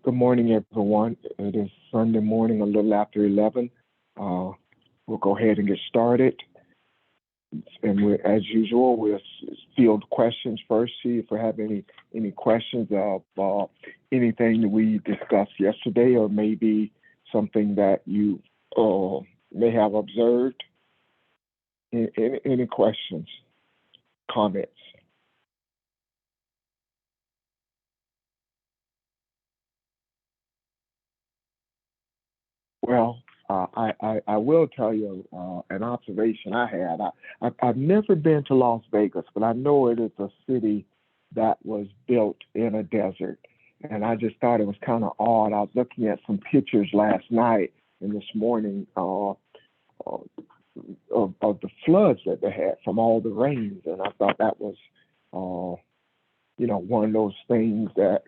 Good morning, everyone. It is Sunday morning, a little after 11. Uh, we'll go ahead and get started. And as usual, we'll field questions first, see if we have any questions of anything that we discussed yesterday, or maybe something that you may have observed. Any questions, comments? Well, I will tell you an observation I had. I've never been to Las Vegas, but I know it is a city that was built in a desert. And I just thought it was kind of odd. I was looking at some pictures last night and this morning of the floods that they had from all the rains. And I thought that was, one of those things that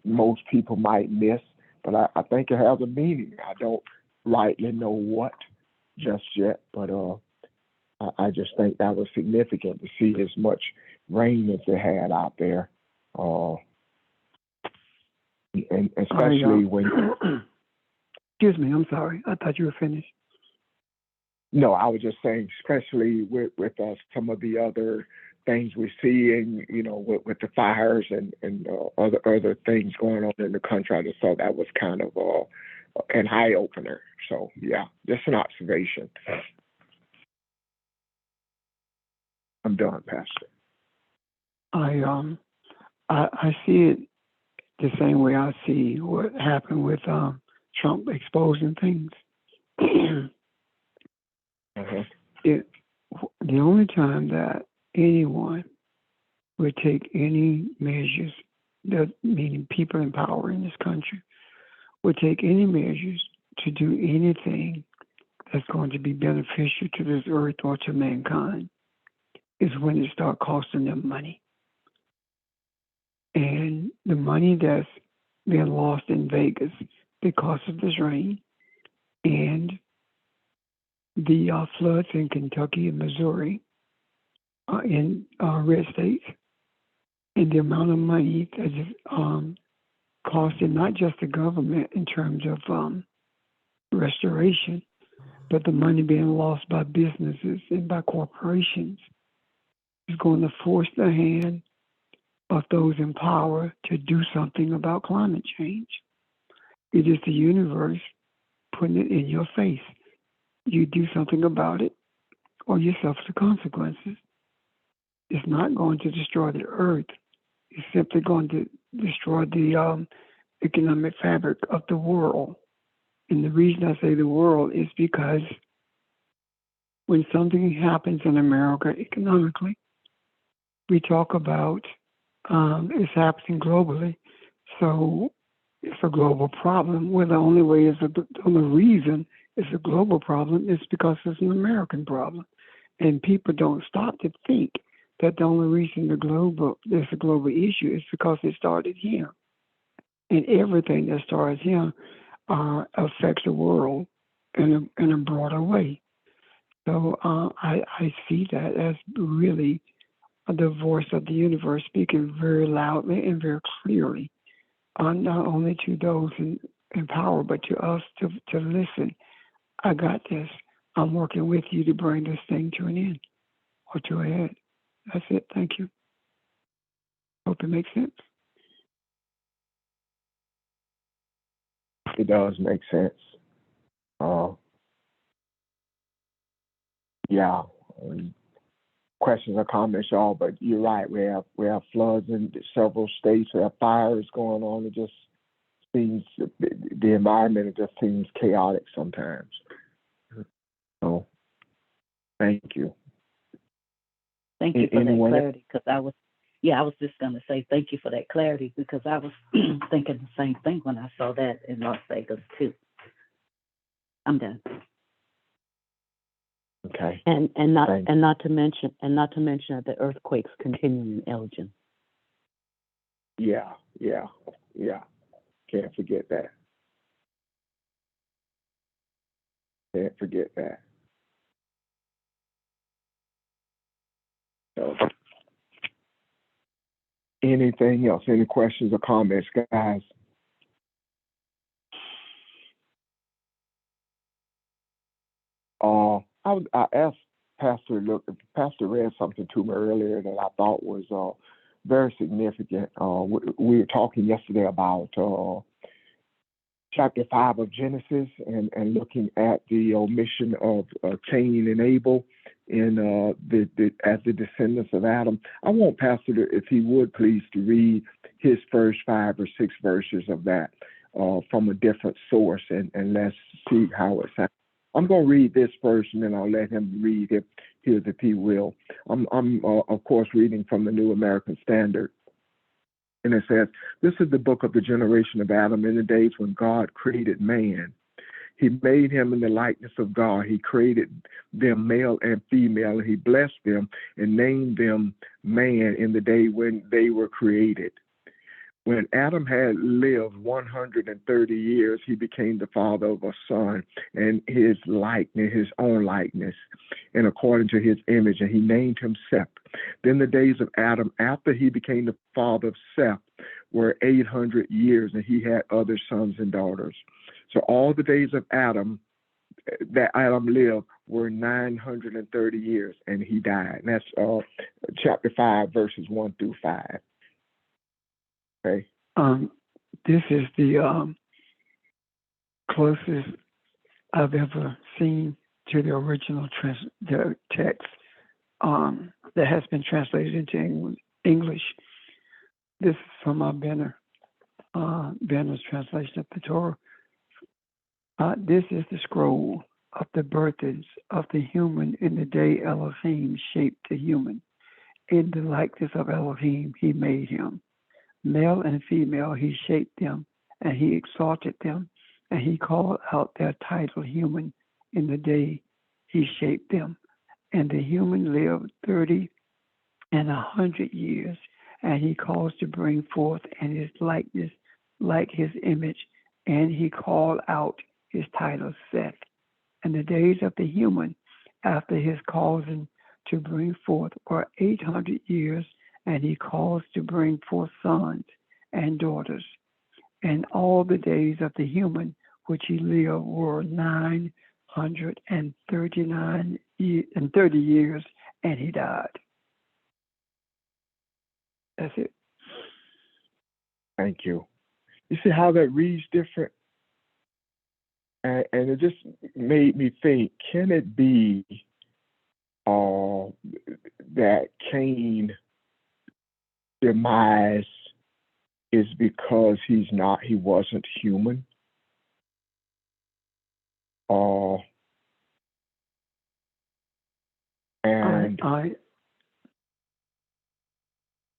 most people might miss, but I think it has a meaning. I don't rightly know what just yet, but I just think that was significant to see as much rain as they had out there, and I, especially when. excuse me, I'm sorry. I thought you were finished. No, I was just saying, especially with some of the other things we're seeing, with the fires and other things going on in the country. I just thought that was kind of an eye opener. So yeah, just an observation. I'm done, Pastor. I see it the same way I see what happened with Trump exposing things. Uh-huh. it, the only time that anyone would take any measures, that meaning people in power in this country, would take any measures to do anything that's going to be beneficial to this earth or to mankind is when it starts costing them money. And the money that's being lost in Vegas because of this rain and the floods in Kentucky and Missouri, in red states, and the amount of money that is costing not just the government in terms of restoration, but the money being lost by businesses and by corporations is going to force the hand of those in power to do something about climate change. It is the universe putting it in your face. You do something about it, or you suffer the consequences. It's not going to destroy the earth. It's simply going to destroy the economic fabric of the world. And the reason I say the world is because when something happens in America economically, we talk about it's happening globally. So it's a global problem. Well, the only reason it's a global problem is because it's an American problem. And people don't stop to think that the only reason there's a global issue is because it started here. And everything that starts here affects the world in a broader way. So I see that as really the voice of the universe speaking very loudly and very clearly, not only to those in power, but to us to listen. I got this. I'm working with you to bring this thing to an end or to a head. That's it. Thank you. Hope it makes sense. It does make sense. Uh, yeah. Questions or comments, y'all? But you're right. We have floods in several states. We have fires going on. It just seems the environment. It just seems chaotic sometimes. So, thank you. Thank you for that Anyone? clarity, because I was just going to say thank you for that clarity, because I was thinking the same thing when I saw that in Las Vegas too. I'm done. Okay. And not to mention that the earthquakes continue in Elgin. Yeah. Can't forget that. Can't forget that. So, anything else? Any questions or comments, guys? I asked Pastor, look, Pastor read something to me earlier that I thought was very significant. We were talking yesterday about chapter 5 of Genesis and looking at the omission of Cain and Abel in as the descendants of Adam. I want Pastor, if he would please, to read his first 5 or 6 verses of that from a different source, and let's see how it sounds. I'm going to read this first, and then I'll let him read it here if he will. I'm of course, reading from the New American Standard. And it says, this is the book of the generation of Adam in the days when God created man. He made him in the likeness of God. He created them male and female, and he blessed them and named them man in the day when they were created. When Adam had lived 130 years, he became the father of a son and his likeness, his own likeness, and according to his image, and he named him Seth. Then the days of Adam, after he became the father of Seth, were 800 years, and he had other sons and daughters. So all the days of Adam that Adam lived were 930 years, and he died. And that's chapter 5, verses 1 through 5. Okay. This is the closest I've ever seen to the original the text that has been translated into English. This is from Benner's translation of the Torah. This is the scroll of the birthings of the human in the day Elohim shaped the human. In the likeness of Elohim, he made him. Male and female, he shaped them, and he exalted them, and he called out their title human in the day he shaped them. And the human lived 30 and 100 years, and he caused to bring forth in his likeness, like his image, and he called out his title Seth. And the days of the human after his causing to bring forth were 800 years, and he caused to bring forth sons and daughters. And all the days of the human which he lived were 939 and 30 years, and he died. That's it. Thank you. You see how that reads different? And it just made me think, can it be that Cain demise is because he wasn't human? And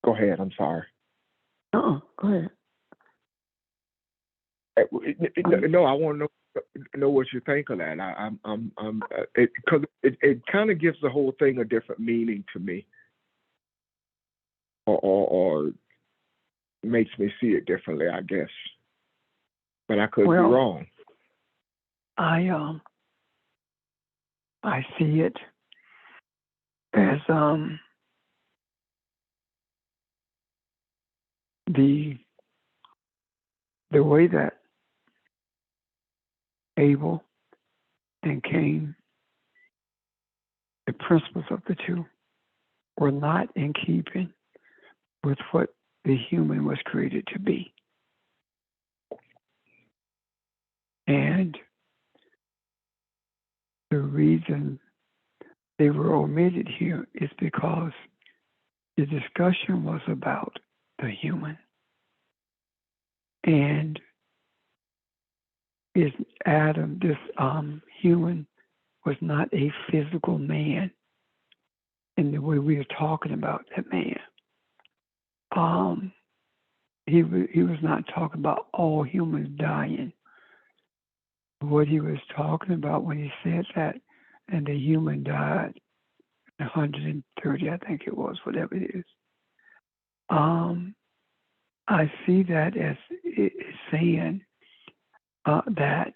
go ahead. I'm sorry. Go ahead. No, I want to know what you think of that. Because it kind of gives the whole thing a different meaning to me, or makes me see it differently, I guess. But I could be wrong. I see it as the way that Abel and Cain, the principles of the two, were not in keeping with what the human was created to be. And the reason they were omitted here is because the discussion was about the human. And is Adam, this human, was not a physical man in the way we are talking about that man. He was not talking about all humans dying. What he was talking about when he said that, and the human died, 130, I think it was, whatever it is. I see that as it's saying that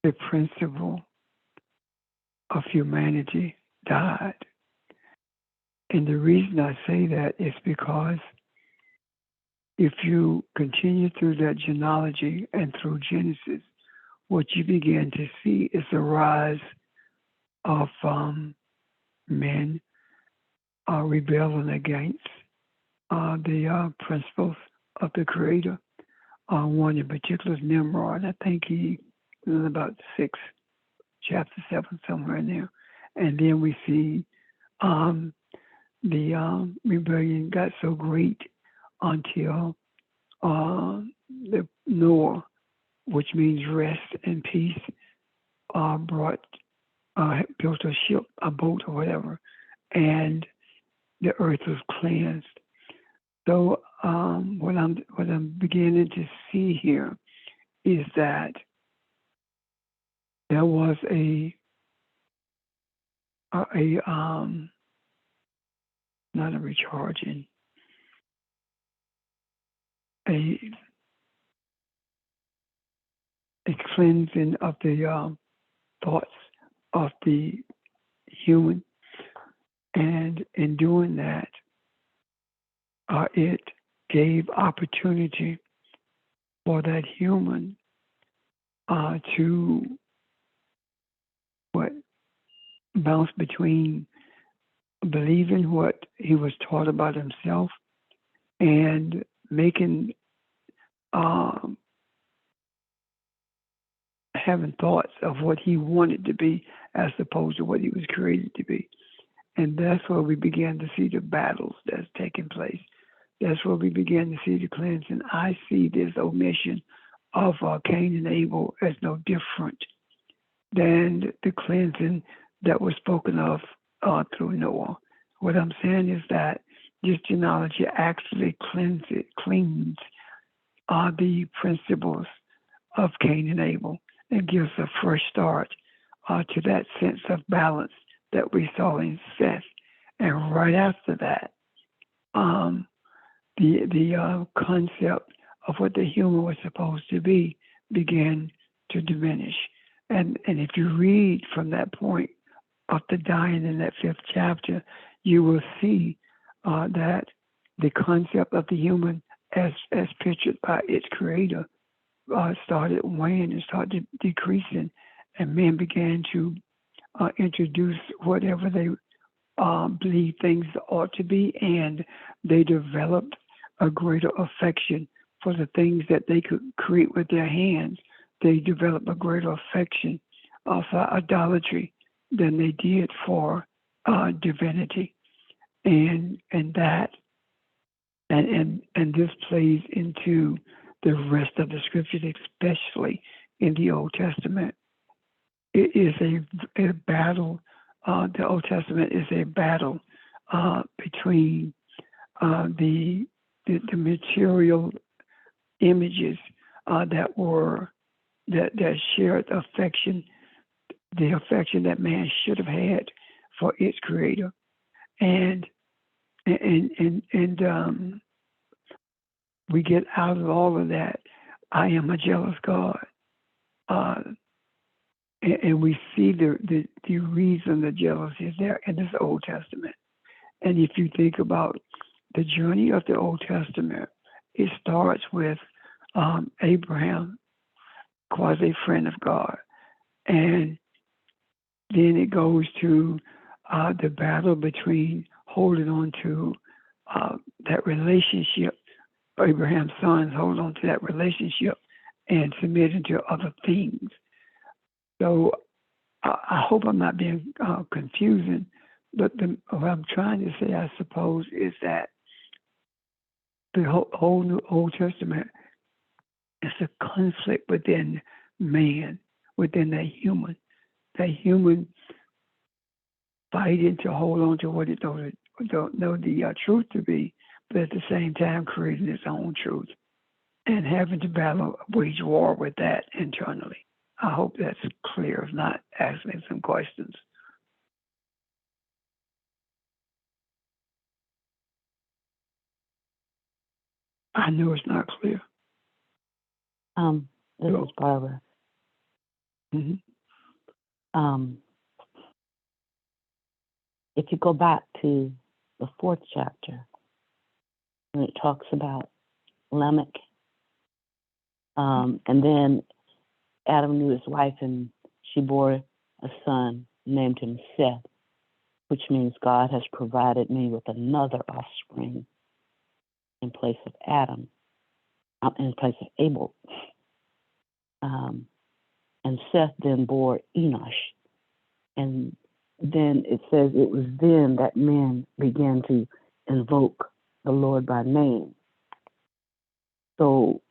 the principle of humanity died. And the reason I say that is because if you continue through that genealogy and through Genesis, what you begin to see is the rise of men rebelling against the principles of the Creator. One in particular is Nimrod. I think he was in about 6, chapter 7, somewhere in there. And then we see the rebellion got so great until the Noah, which means rest and peace, built a ship, a boat, or whatever, and the earth was cleansed. So what I'm beginning to see here is that there was a not a recharging, a cleansing of the thoughts of the human, and in doing that, it gave opportunity for that human to bounce between believing what he was taught about himself and making having thoughts of what he wanted to be as opposed to what he was created to be. And that's where we began to see the battles that's taking place. That's where we began to see the cleansing. I see this omission of Cain and Abel as no different than the cleansing that was spoken of through Noah. What I'm saying is that this genealogy actually cleans the principles of Cain and Abel and gives a fresh start to that sense of balance that we saw in Seth. And right after that, the concept of what the human was supposed to be began to diminish. And if you read from that point of the dying in that 5th chapter, you will see that the concept of the human as pictured by its creator started waning and started decreasing, and men began to introduce whatever they believe things ought to be, and they developed a greater affection for the things that they could create with their hands. They developed a greater affection for idolatry than they did for divinity, and this plays into the rest of the scriptures, especially in the Old Testament. It is a battle. The Old Testament is a battle between the material images that shared affection, the affection that man should have had for its creator, and we get out of all of that. I am a jealous God, and we see the reason the jealousy is there in this Old Testament. And if you think about the journey of the Old Testament, it starts with Abraham, quasi friend of God, and then it goes to the battle between holding on to that relationship. Abraham's sons hold on to that relationship and submitting to other things. So I hope I'm not being confusing, but what I'm trying to say, I suppose, is that the whole New Old Testament is a conflict within man, within the human fighting to hold on to what it don't know the truth to be, but at the same time creating its own truth and having to wage war with that internally. I hope that's clear, if not, ask me some questions. I know it's not clear. This is Barbara. Mm-hmm. If you go back to the 4th chapter, when it talks about Lamech, and then Adam knew his wife, and she bore a son, named him Seth, which means God has provided me with another offspring in place of Adam, in place of Abel. And Seth then bore Enosh. And then it says it was then that men began to invoke the Lord by name. So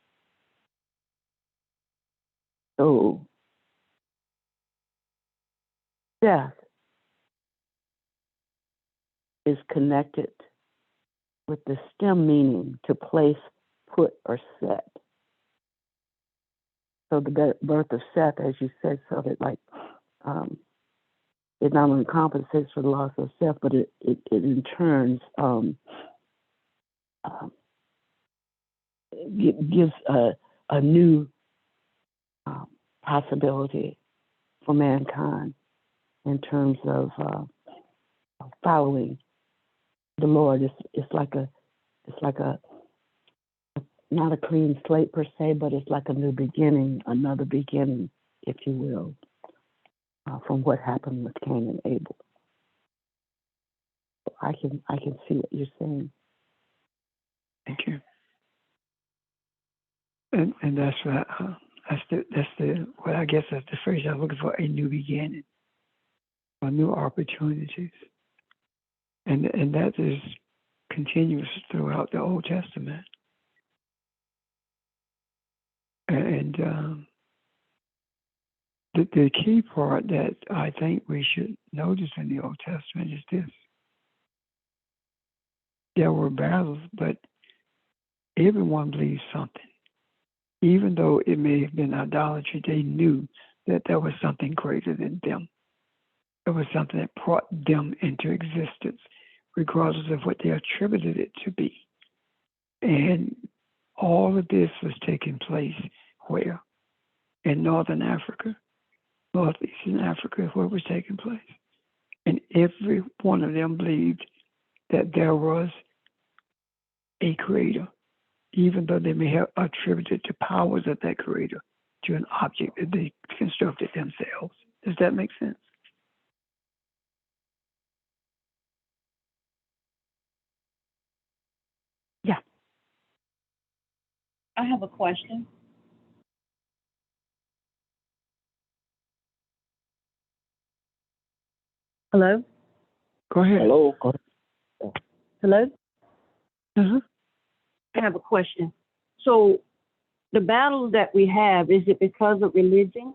Seth is connected with the stem meaning to place, put, or set. So the birth of Seth, as you said, so that like it not only compensates for the loss of Seth, but it in turn gives a new possibility for mankind in terms of following the Lord. It's like a not a clean slate per se, but it's like a new beginning, another beginning, if you will, from what happened with Cain and Abel. I can see what you're saying. Thank you. And that's what what I guess that's the phrase I'm looking for, a new beginning, or new opportunities. And that is continuous throughout the Old Testament. And the key part that I think we should notice in the Old Testament is this. There were battles, but everyone believed something. Even though it may have been idolatry, they knew that there was something greater than them. There was something that brought them into existence, regardless of what they attributed it to be. And all of this was taking place where? In Northern Africa, Northeastern Africa is where it was taking place. And every one of them believed that there was a creator, even though they may have attributed the powers of that creator to an object that they constructed themselves. Does that make sense? Yeah. I have a question. Hello? Go ahead. Hello. Hello? Uh-huh. I have a question. So the battle that we have, is it because of religion?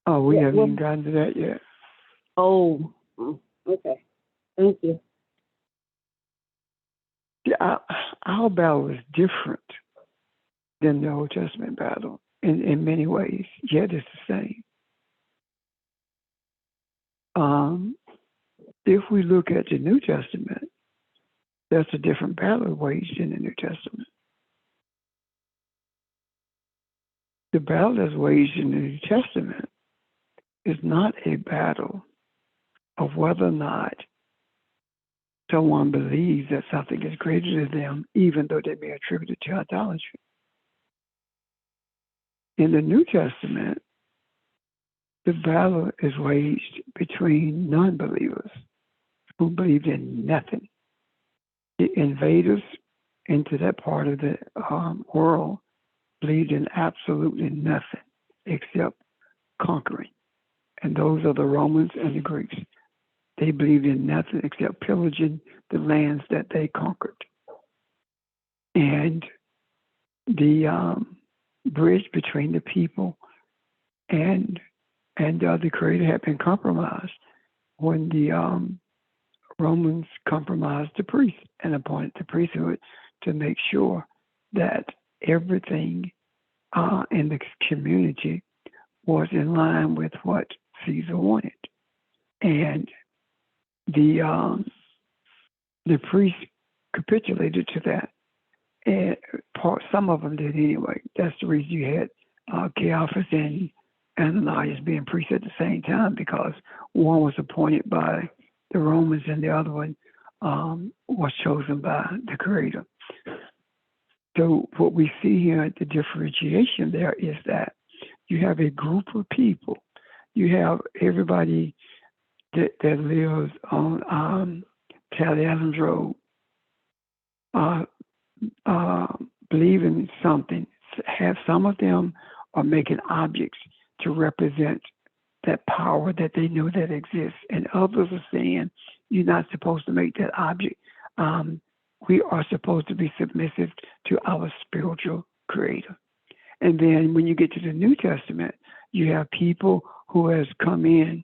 Oh, we Yeah, haven't well- even gotten to that yet. Oh, okay. Thank you. Yeah, our battle is different than the Old Testament battle in many ways, yet it's the same. If we look at the New Testament, that's a different battle waged in the New Testament. The battle that's waged in the New Testament is not a battle of whether or not someone believes that something is greater than them, even though they may attribute it to idolatry. In the New Testament, the battle is waged between non-believers who believed in nothing. The invaders into that part of the world believed in absolutely nothing except conquering. And those are the Romans and the Greeks. They believed in nothing except pillaging the lands that they conquered. And the bridge between the people and the Creator had been compromised when the Romans compromised the priests and appointed the priesthood to make sure that everything in the community was in line with what Caesar wanted. And the priests capitulated to that. And some of them did anyway. That's the reason you had Caiaphas and Ananias being priests at the same time, because one was appointed by the Romans and the other one was chosen by the Creator. So what we see here, the differentiation there is that you have a group of people. you have everybody that lives on Tally Adams Road believe in something. Have some of them are making objects to represent that power that they know that exists, and others are saying you're not supposed to make that object. We are supposed to be submissive to our spiritual creator. And then when you get to the New Testament, you have people who has come in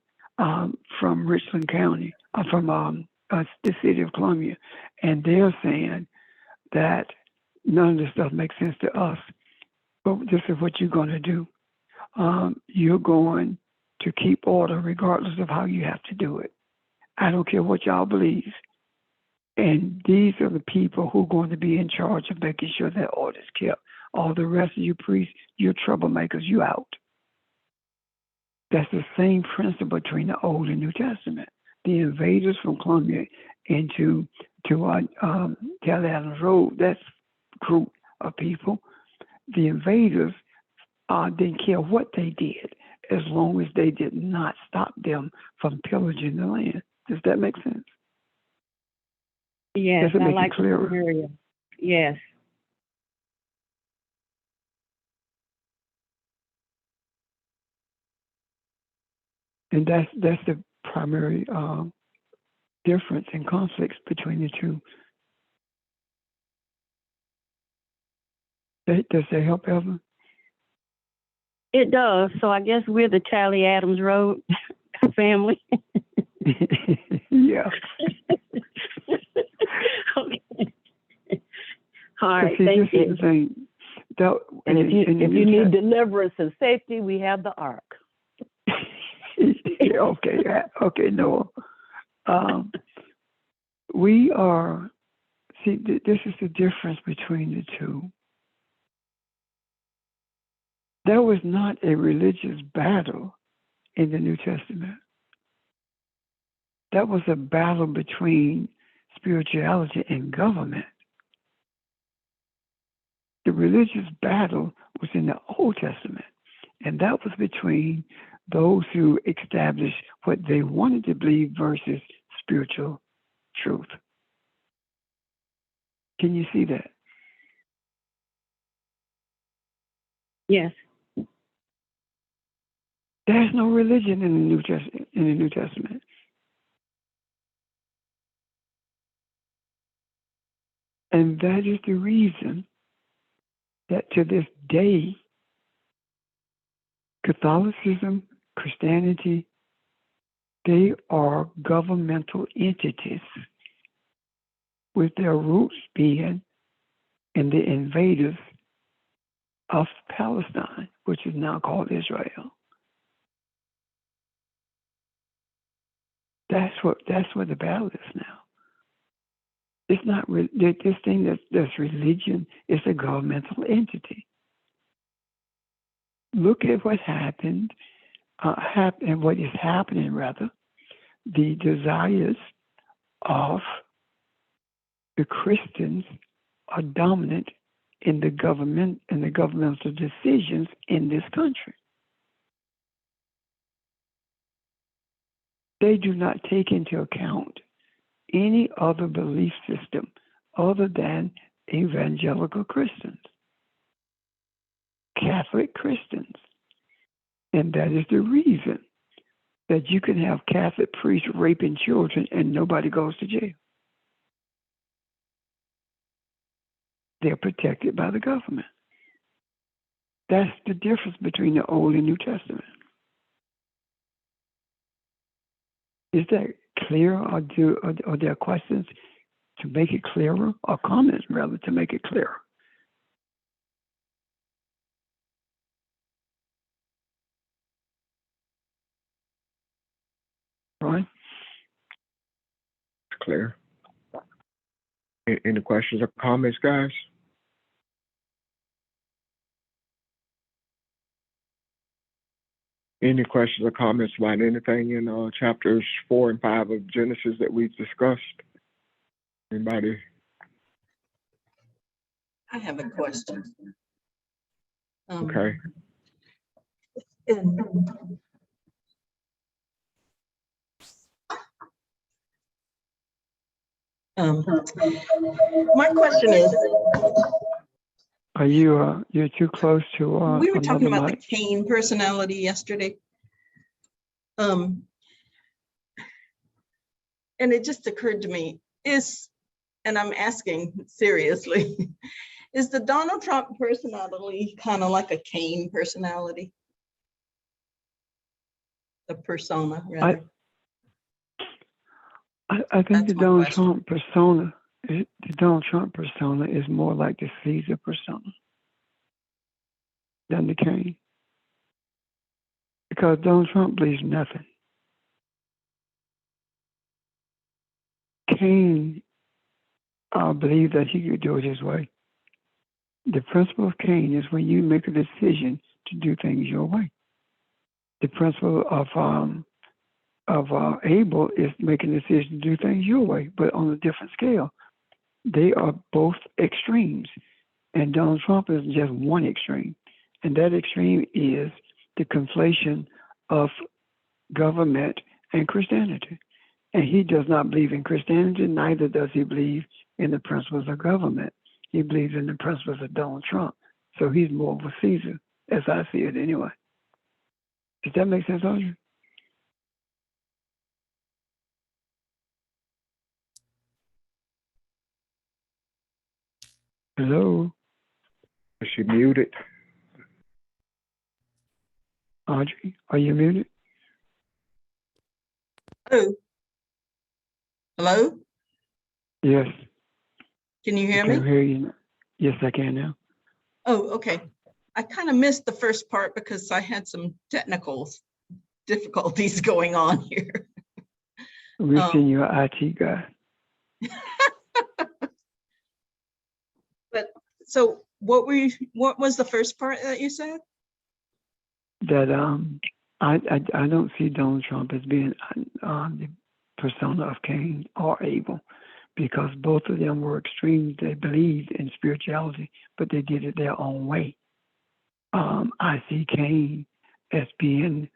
from Richland County, from the city of Columbia, and they're saying that none of this stuff makes sense to us, but this is what you're going to do. You're going to keep order regardless of how you have to do it. I don't care what y'all believe. And these are the people who are going to be in charge of making sure that order is kept. All the rest of you priests, you're troublemakers, you out. That's the same principle between the Old and New Testament. The invaders from Columbia into Tally Adams Road, that group of people, the invaders didn't care what they did as long as they did not stop them from pillaging the land. Does that make sense? Yes, Does it I make like it clearer? the area. Yes. And that's the primary difference and conflicts between the two. Does that help, Evelyn? It does. So I guess we're the Tally Adams Road family. Yeah. Okay. All right. See, Thank this is you. the thing. And if you need deliverance and safety, we have the ark. Okay, Noah. We are, see, this is the difference between the two. There was not a religious battle in the New Testament. That was a battle between spirituality and government. The religious battle was in the Old Testament, and that was between those who established what they wanted to believe versus spiritual truth. Can you see that? Yes. There's no religion in the New Testament. And that is the reason that to this day, Catholicism, Christianity, they are governmental entities with their roots being in the invaders of Palestine, which is now called Israel. That's what the battle is now. It's not this thing that's religion. It's a governmental entity. Look at what happened, and what is happening rather. The desires of the Christians are dominant in the government and the governmental decisions in this country. They do not take into account any other belief system other than evangelical Christians, Catholic Christians. And that is the reason that you can have Catholic priests raping children and nobody goes to jail. They're protected by the government. That's the difference between the Old and New Testament. Is that clear, or are there questions to make it clearer, or comments rather to make it clearer? Right? It's clear. Any questions or comments, guys? Any questions or comments about anything in chapters 4 and 5 of Genesis that we've discussed? Anybody? I have a question. Okay. In My question is, Are you you're too close to we were talking another about the mic? Cain personality yesterday. And it just occurred to me, and I'm asking seriously, is the Donald Trump personality kind of like a Cain personality? The persona, rather. I think That's the my Donald question. Trump persona, the Donald Trump persona is more like the Caesar persona than the Cain. Because Donald Trump believes nothing. Cain believed that he could do it his way. The principle of Cain is when you make a decision to do things your way. The principle of Abel is making a decision to do things your way, but on a different scale. They are both extremes, and Donald Trump is just one extreme, and that extreme is the conflation of government and Christianity. And he does not believe in Christianity, neither does he believe in the principles of government. He believes in the principles of Donald Trump. So he's more of a Caesar, as I see it anyway. Does that make sense, Audrey? Hello, Is she muted? Audrey, are you muted? Oh, hello? Yes. Can you hear I me? can hear you now. Yes, I can now. Oh, okay. I kind of missed the first part because I had some technical difficulties going on here. We've seen your IT guy. But so what was the first part that you said? That I don't see Donald Trump as being the persona of Cain or Abel, because both of them were extremes. They believed in spirituality, but they did it their own way. I see Cain as being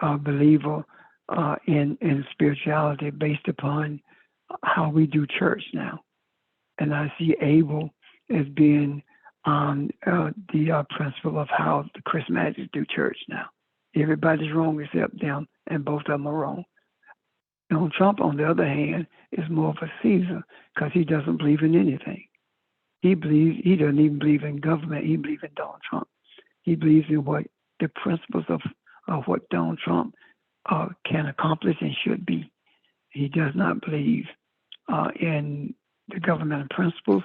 a believer in spirituality based upon how we do church now. And I see Abel as being the principle of how the charismatics do church now. Everybody's wrong except them, and both of them are wrong. Donald Trump, on the other hand, is more of a Caesar because he doesn't believe in anything. He doesn't even believe in government. He believes in Donald Trump. He believes in what the principles of what Donald Trump can accomplish and should be. He does not believe in the governmental principles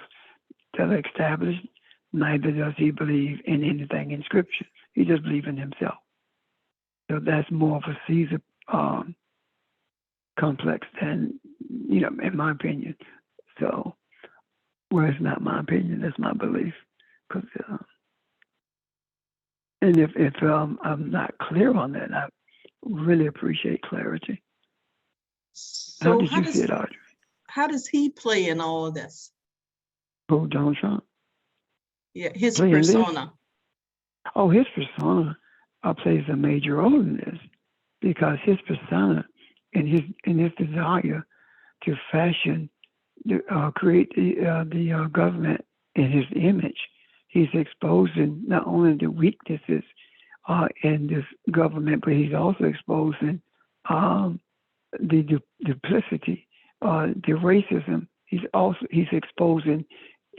that are established. Neither does he believe in anything in Scripture. He just believes in himself. So that's more of a Caesar complex than, in my opinion. So, well, it's not my opinion, that's my belief. Because, and if I'm not clear on that, I really appreciate clarity. So how did you see it, Audrey? How does he play in all of this? Who, Donald Trump? Yeah, his Play in this? persona. Oh, his persona plays a major role in this, because his persona and his desire to fashion, create the government in his image, he's exposing not only the weaknesses in this government, but he's also exposing the duplicity, the racism. He's exposing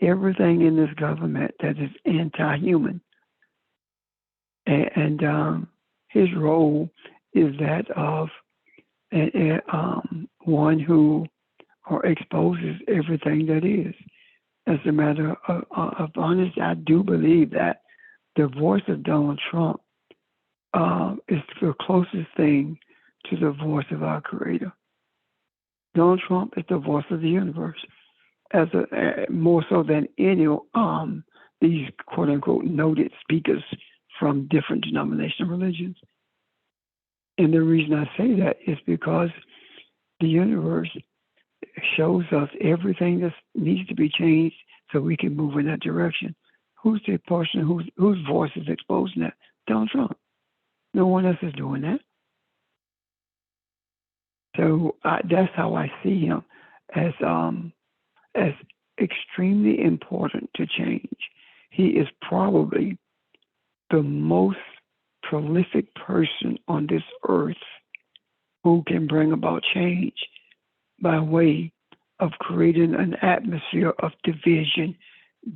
everything in this government that is anti-human. And his role is that of one who exposes everything that is. As a matter of honesty, I do believe that the voice of Donald Trump is the closest thing to the voice of our Creator. Donald Trump is the voice of the universe, more so than any these quote unquote noted speakers from different denominational religions. And the reason I say that is because the universe shows us everything that needs to be changed so we can move in that direction. Who's the person whose voice is exposing that? Donald Trump. No one else is doing that. So that's how I see him, as as extremely important to change. He is probably the most prolific person on this earth who can bring about change by way of creating an atmosphere of division,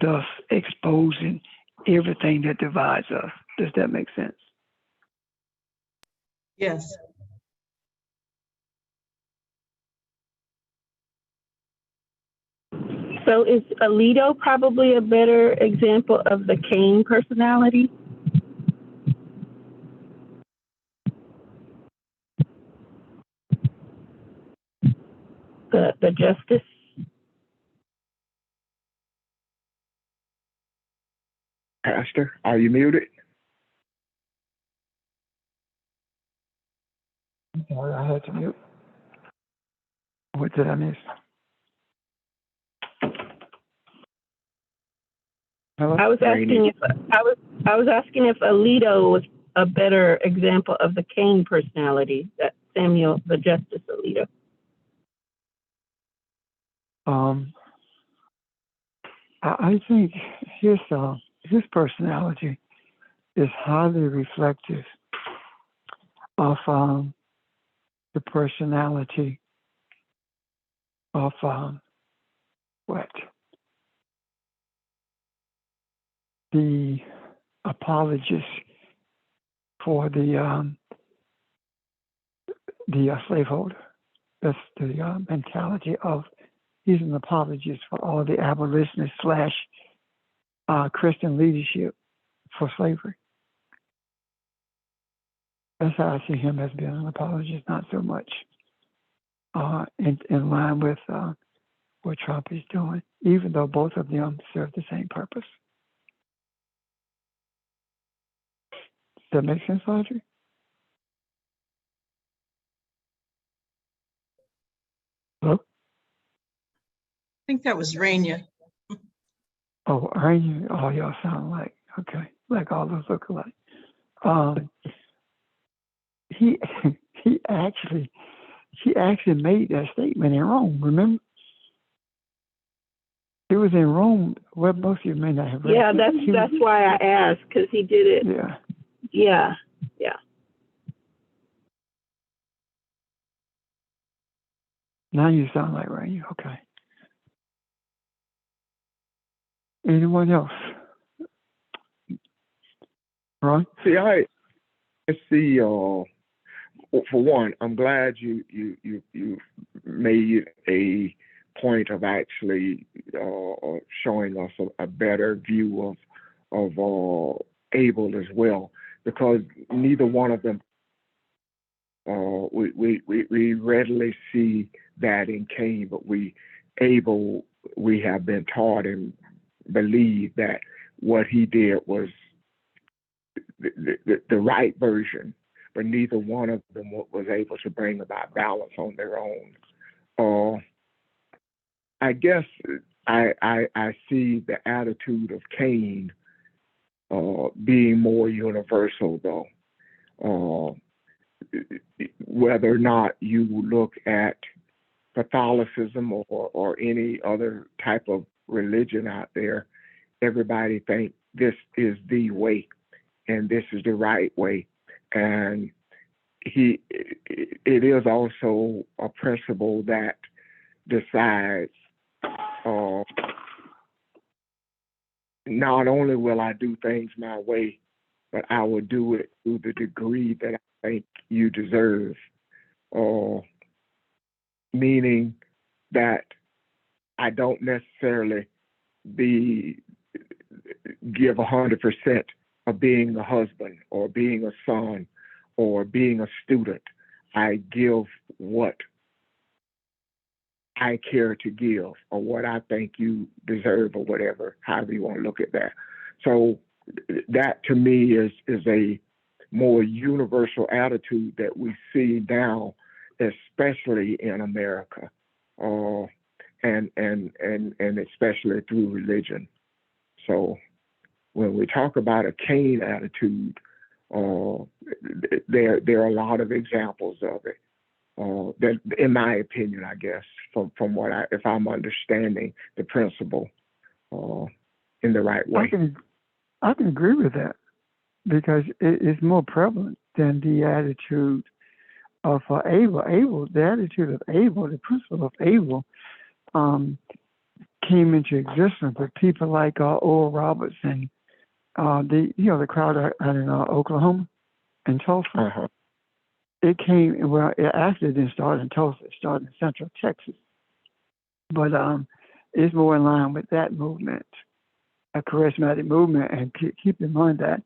thus exposing everything that divides us. Does that make sense? Yes. So is Alito probably a better example of the Cain personality? The justice? Pastor, are you muted? Sorry, I had to mute. What did I miss? Hello? I was asking if Alito was a better example of the Cain personality, that Samuel, the Justice Alito. I think his personality is highly reflective of the personality of the apologist for the slaveholder. That's the mentality of, he's an apologist for all the abolitionist / Christian leadership for slavery. That's how I see him, as being an apologist, not so much in line with what Trump is doing, even though both of them serve the same purpose. Does that make sense, Audrey? Hello? I think that was Rainier. Oh, are you? Oh, y'all sound like, okay, like all those look alike. He actually made that statement in Rome, remember? It was in Rome. Well, most of you may not have read. Yeah, that's why I asked, because he did it. Yeah. Yeah. Now you sound like Rainier. Okay. Anyone else? Ron? See, I see. For one, I'm glad you made a point of actually showing us a better view of Abel as well, because neither one of them. We readily see that in Cain, but we have been taught and believe that what he did was the right version, but neither one of them was able to bring about balance on their own. I guess I see the attitude of Cain being more universal, though. Whether or not you look at Catholicism or any other type of religion out there, everybody thinks this is the way and this is the right way. And it is also a principle that decides not only will I do things my way, but I will do it to the degree that I think you deserve. Meaning that I don't necessarily give 100% of being a husband or being a son or being a student. I give what I care to give or what I think you deserve or whatever, however you want to look at that. So that to me is a more universal attitude that we see now, especially in America, and especially through religion. So when we talk about a Cain attitude, there are a lot of examples of it. that, in my opinion, I guess, from what if I'm understanding the principle in the right way. I can agree with that because it is more prevalent than the attitude of Abel. The attitude of Abel, the principle of Abel, came into existence with people like Oral Roberts and the crowd out in Oklahoma and Tulsa. Uh-huh. It actually didn't start in Tulsa. It started in Central Texas, but it's more in line with that movement, a charismatic movement. And keep in mind that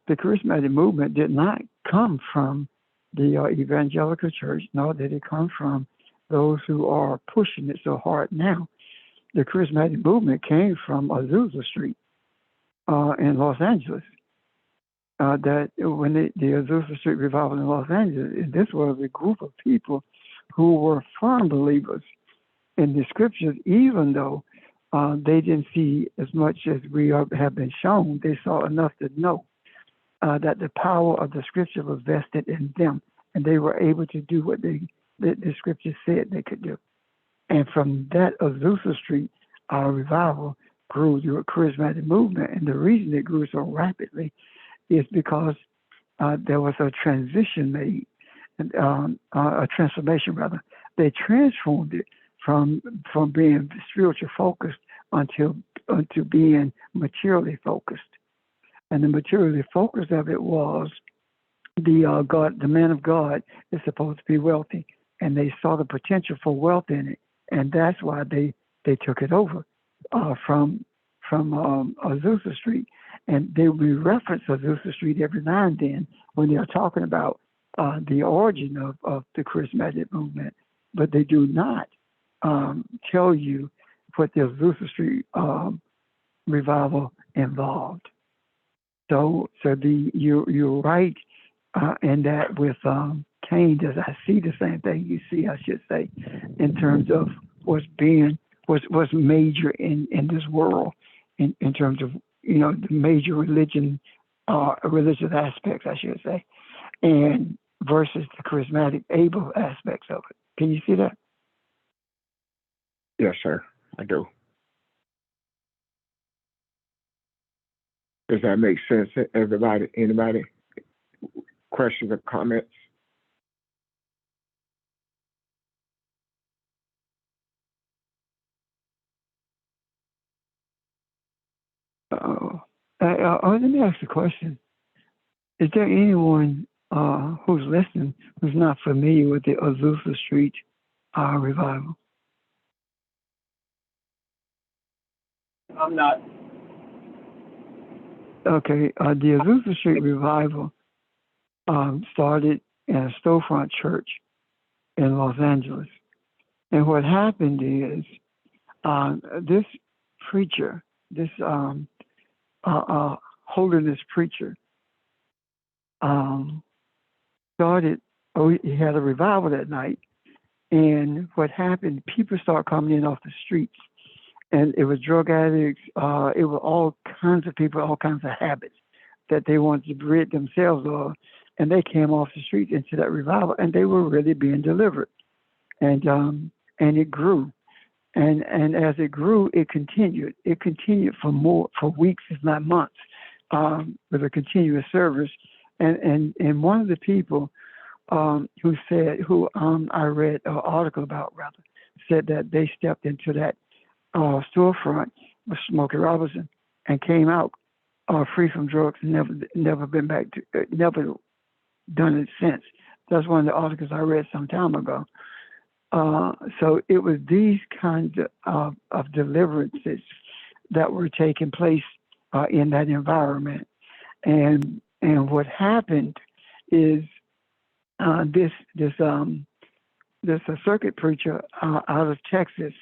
the charismatic movement did not come from the evangelical church, nor did it come from those who are pushing it so hard now. The charismatic movement came from Azusa Street in Los Angeles. That when the Azusa Street revival in Los Angeles, this was a group of people who were firm believers in the scriptures, even though they didn't see as much as we have been shown. They saw enough to know that the power of the scripture was vested in them, and they were able to do what the scripture said they could do. And from that Azusa Street revival grew to a charismatic movement. And the reason it grew so rapidly is because there was a transition made, a transformation rather. They transformed it from being spiritual focused unto being materially focused. And the materially focus of it was the man of God is supposed to be wealthy, and they saw the potential for wealth in it, and that's why they took it over from Azusa Street. And they will reference Azusa Street every now and then when they're talking about the origin of the charismatic movement, but they do not tell you what the Azusa Street revival involved. So you're right in that with Cain. Does I see the same thing you see? I should say, in terms of what's major in this world, in terms of the major religious aspects, I should say, and versus the charismatic Abel aspects of it. Can you see that? Yes, sir, I do. Does that make sense, everybody? Anybody? Questions or comments? Let me ask a question. Is there anyone who's listening who's not familiar with the Azusa Street revival? I'm not. Okay, the Azusa Street revival started in a storefront church in Los Angeles. And what happened is this preacher, this holiness preacher, started, he had a revival that night. And what happened, people started coming in off the streets. And it was drug addicts, it was all kinds of people, all kinds of habits that they wanted to rid themselves of. And they came off the streets into that revival, and they were really being delivered. And it grew. And as it grew, it continued. It continued for weeks, if not months, with a continuous service. And one of the people who I read an article about, rather, said that they stepped into that storefront with Smokey Robinson and came out free from drugs and never been back to, never done it since. That's one of the articles I read some time ago. So it was these kinds of deliverances that were taking place in that environment. And what happened is this circuit preacher out of Texas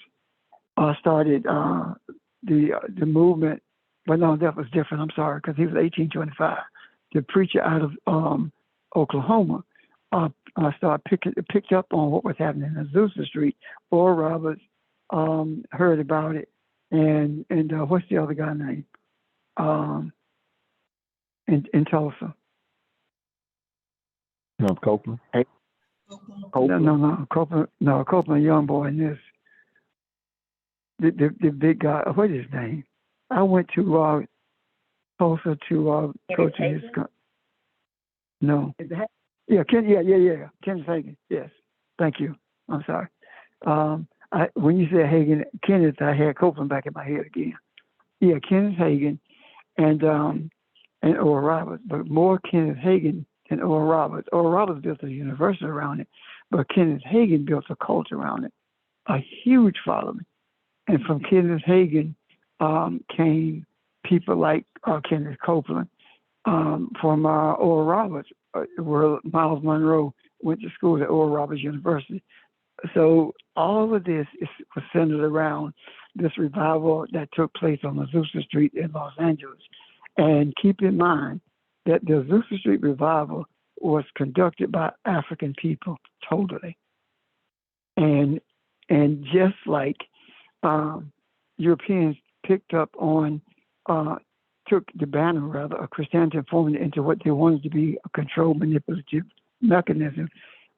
started the movement. But no, that was different. I'm sorry, because he was 1825. The preacher out of Oklahoma picked up on what was happening in Azusa Street. Oral Roberts heard about it, and what's the other guy name? In Tulsa. Copeland. No, Copeland, young boy in this. The big guy, what is his name? I went to Tulsa to go to his. No. Yeah, Kenneth Hagin. Yes. Thank you. I'm sorry. When you said Hagin, Kenneth, I had Copeland back in my head again. Yeah, Kenneth Hagin and Oral Roberts, but more Kenneth Hagin than Oral Roberts. Oral Roberts built a university around it, but Kenneth Hagin built a culture around it, a huge following. And from Kenneth Hagin came people like Kenneth Copeland. From Oral Roberts, where Miles Monroe went to school at Oral Roberts University. So all of this was centered around this revival that took place on Azusa Street in Los Angeles. And keep in mind that the Azusa Street revival was conducted by African people totally. And just like Europeans picked up on, took the banner rather of Christianity and formed it into what they wanted to be, a controlled manipulative mechanism.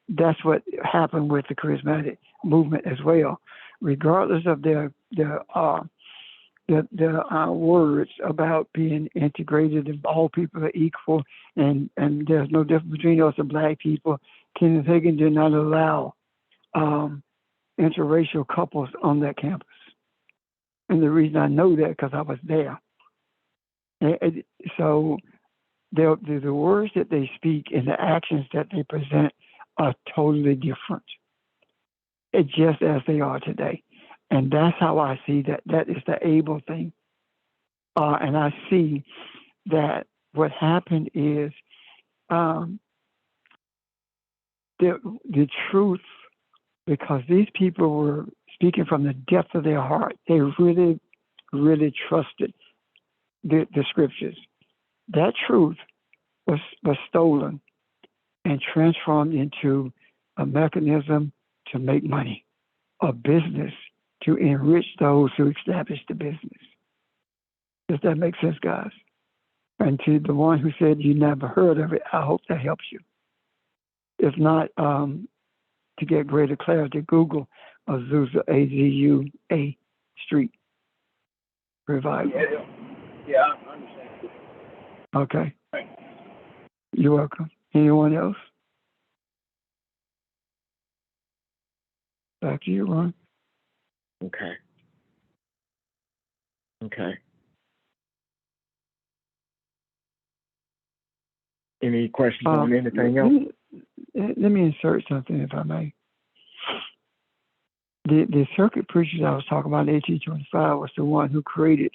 That's what happened with the charismatic movement as well. Regardless of their words about being integrated and all people are equal and there's no difference between us and black people, Kenneth Hagin did not allow interracial couples on that campus. And the reason I know that because I was there. So the words that they speak and the actions that they present are totally different. It's just as they are today. And that's how I see that. That is the able thing. And I see that what happened is the truth, because these people were speaking from the depth of their heart. They really, really trusted the scriptures. That truth was stolen and transformed into a mechanism to make money, a business to enrich those who establish the business. Does that make sense, guys? And to the one who said you never heard of it, I hope that helps you. If not, to get greater clarity, Google Azusa, A-Z-U-A Street Revival. Yeah, I understand. Okay. Right. You're welcome. Anyone else? Back to you, Ron. Okay. Any questions on anything else? Let me insert something, if I may. The circuit preachers I was talking about in 1825 was the one who created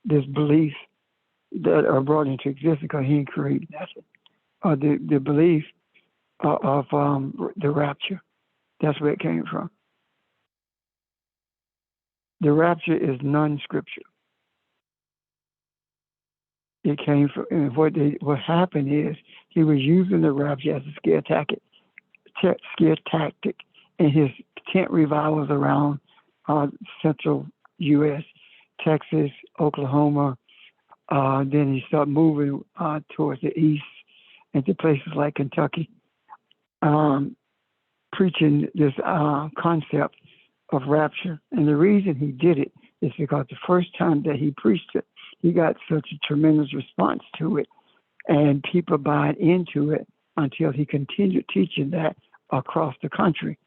this belief that are brought into existence, because he didn't create nothing. The belief of the rapture. That's where it came from. The rapture is non-scripture. It came from, and what happened is he was using the rapture as a scare tactic in his tent revivals around central U.S., Texas, Oklahoma. Then he started moving towards the east into places like Kentucky, preaching this concept of rapture. And the reason he did it is because the first time that he preached it, he got such a tremendous response to it, and people bought into it until he continued teaching that across the country.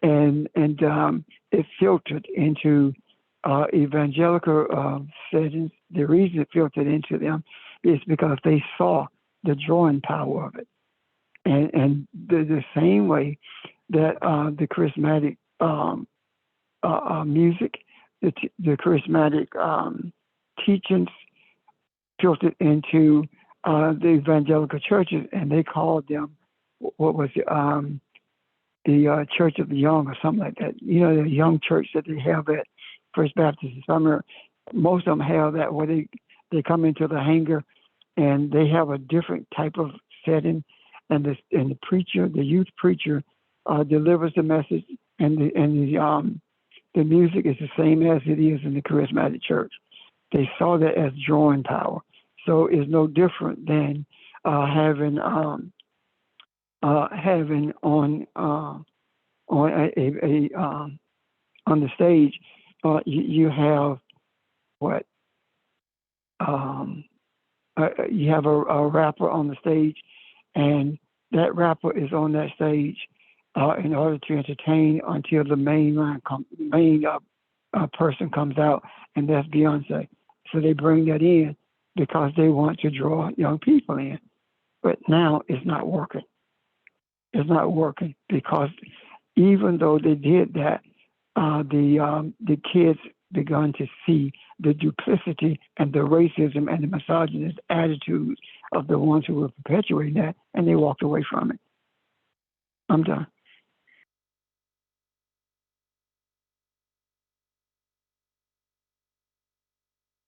And it filtered into evangelical settings. The reason it filtered into them is because they saw the drawing power of it. And the same way that the charismatic music, the charismatic teachings filtered into the evangelical churches, and they called them, what was it, the Church of the Young or something like that. You know, the young church that they have at First Baptist in Summer. Most of them have that where they come into the hangar and they have a different type of setting, and the preacher, the youth preacher, delivers the message, and the music is the same as it is in the charismatic church. They saw that as drawing power. So it's no different than having having on on the stage, you have what? You have a rapper on the stage, and that rapper is on that stage in order to entertain until the main person comes out, and that's Beyonce. So they bring that in because they want to draw young people in. But now it's not working. It's not working because even though they did that, the kids begun to see the duplicity and the racism and the misogynist attitudes of the ones who were perpetuating that, and they walked away from it. I'm done.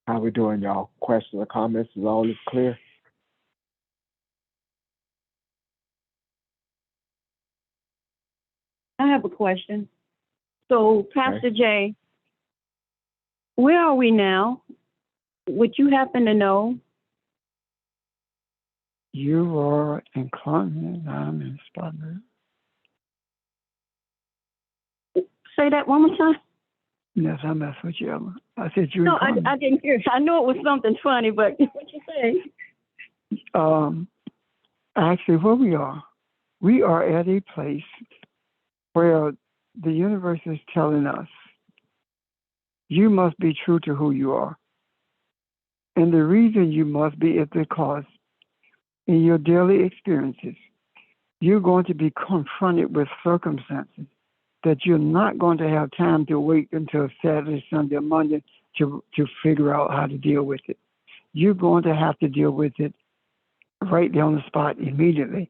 How we doing, y'all? Questions or comments? Is all this clear? I have a question. So, Pastor Jay, where are we now? Would you happen to know? You are in Columbia, I'm in Spartanburg. Say that one more time. Yes, I messed with you, Ella. I said you. No, I didn't hear. I know it was something funny, but what you say? Actually, where we are at a place where the universe is telling us you must be true to who you are. And the reason you must be is because in your daily experiences, you're going to be confronted with circumstances that you're not going to have time to wait until Saturday, Sunday, or Monday to figure out how to deal with it. You're going to have to deal with it right there on the spot immediately.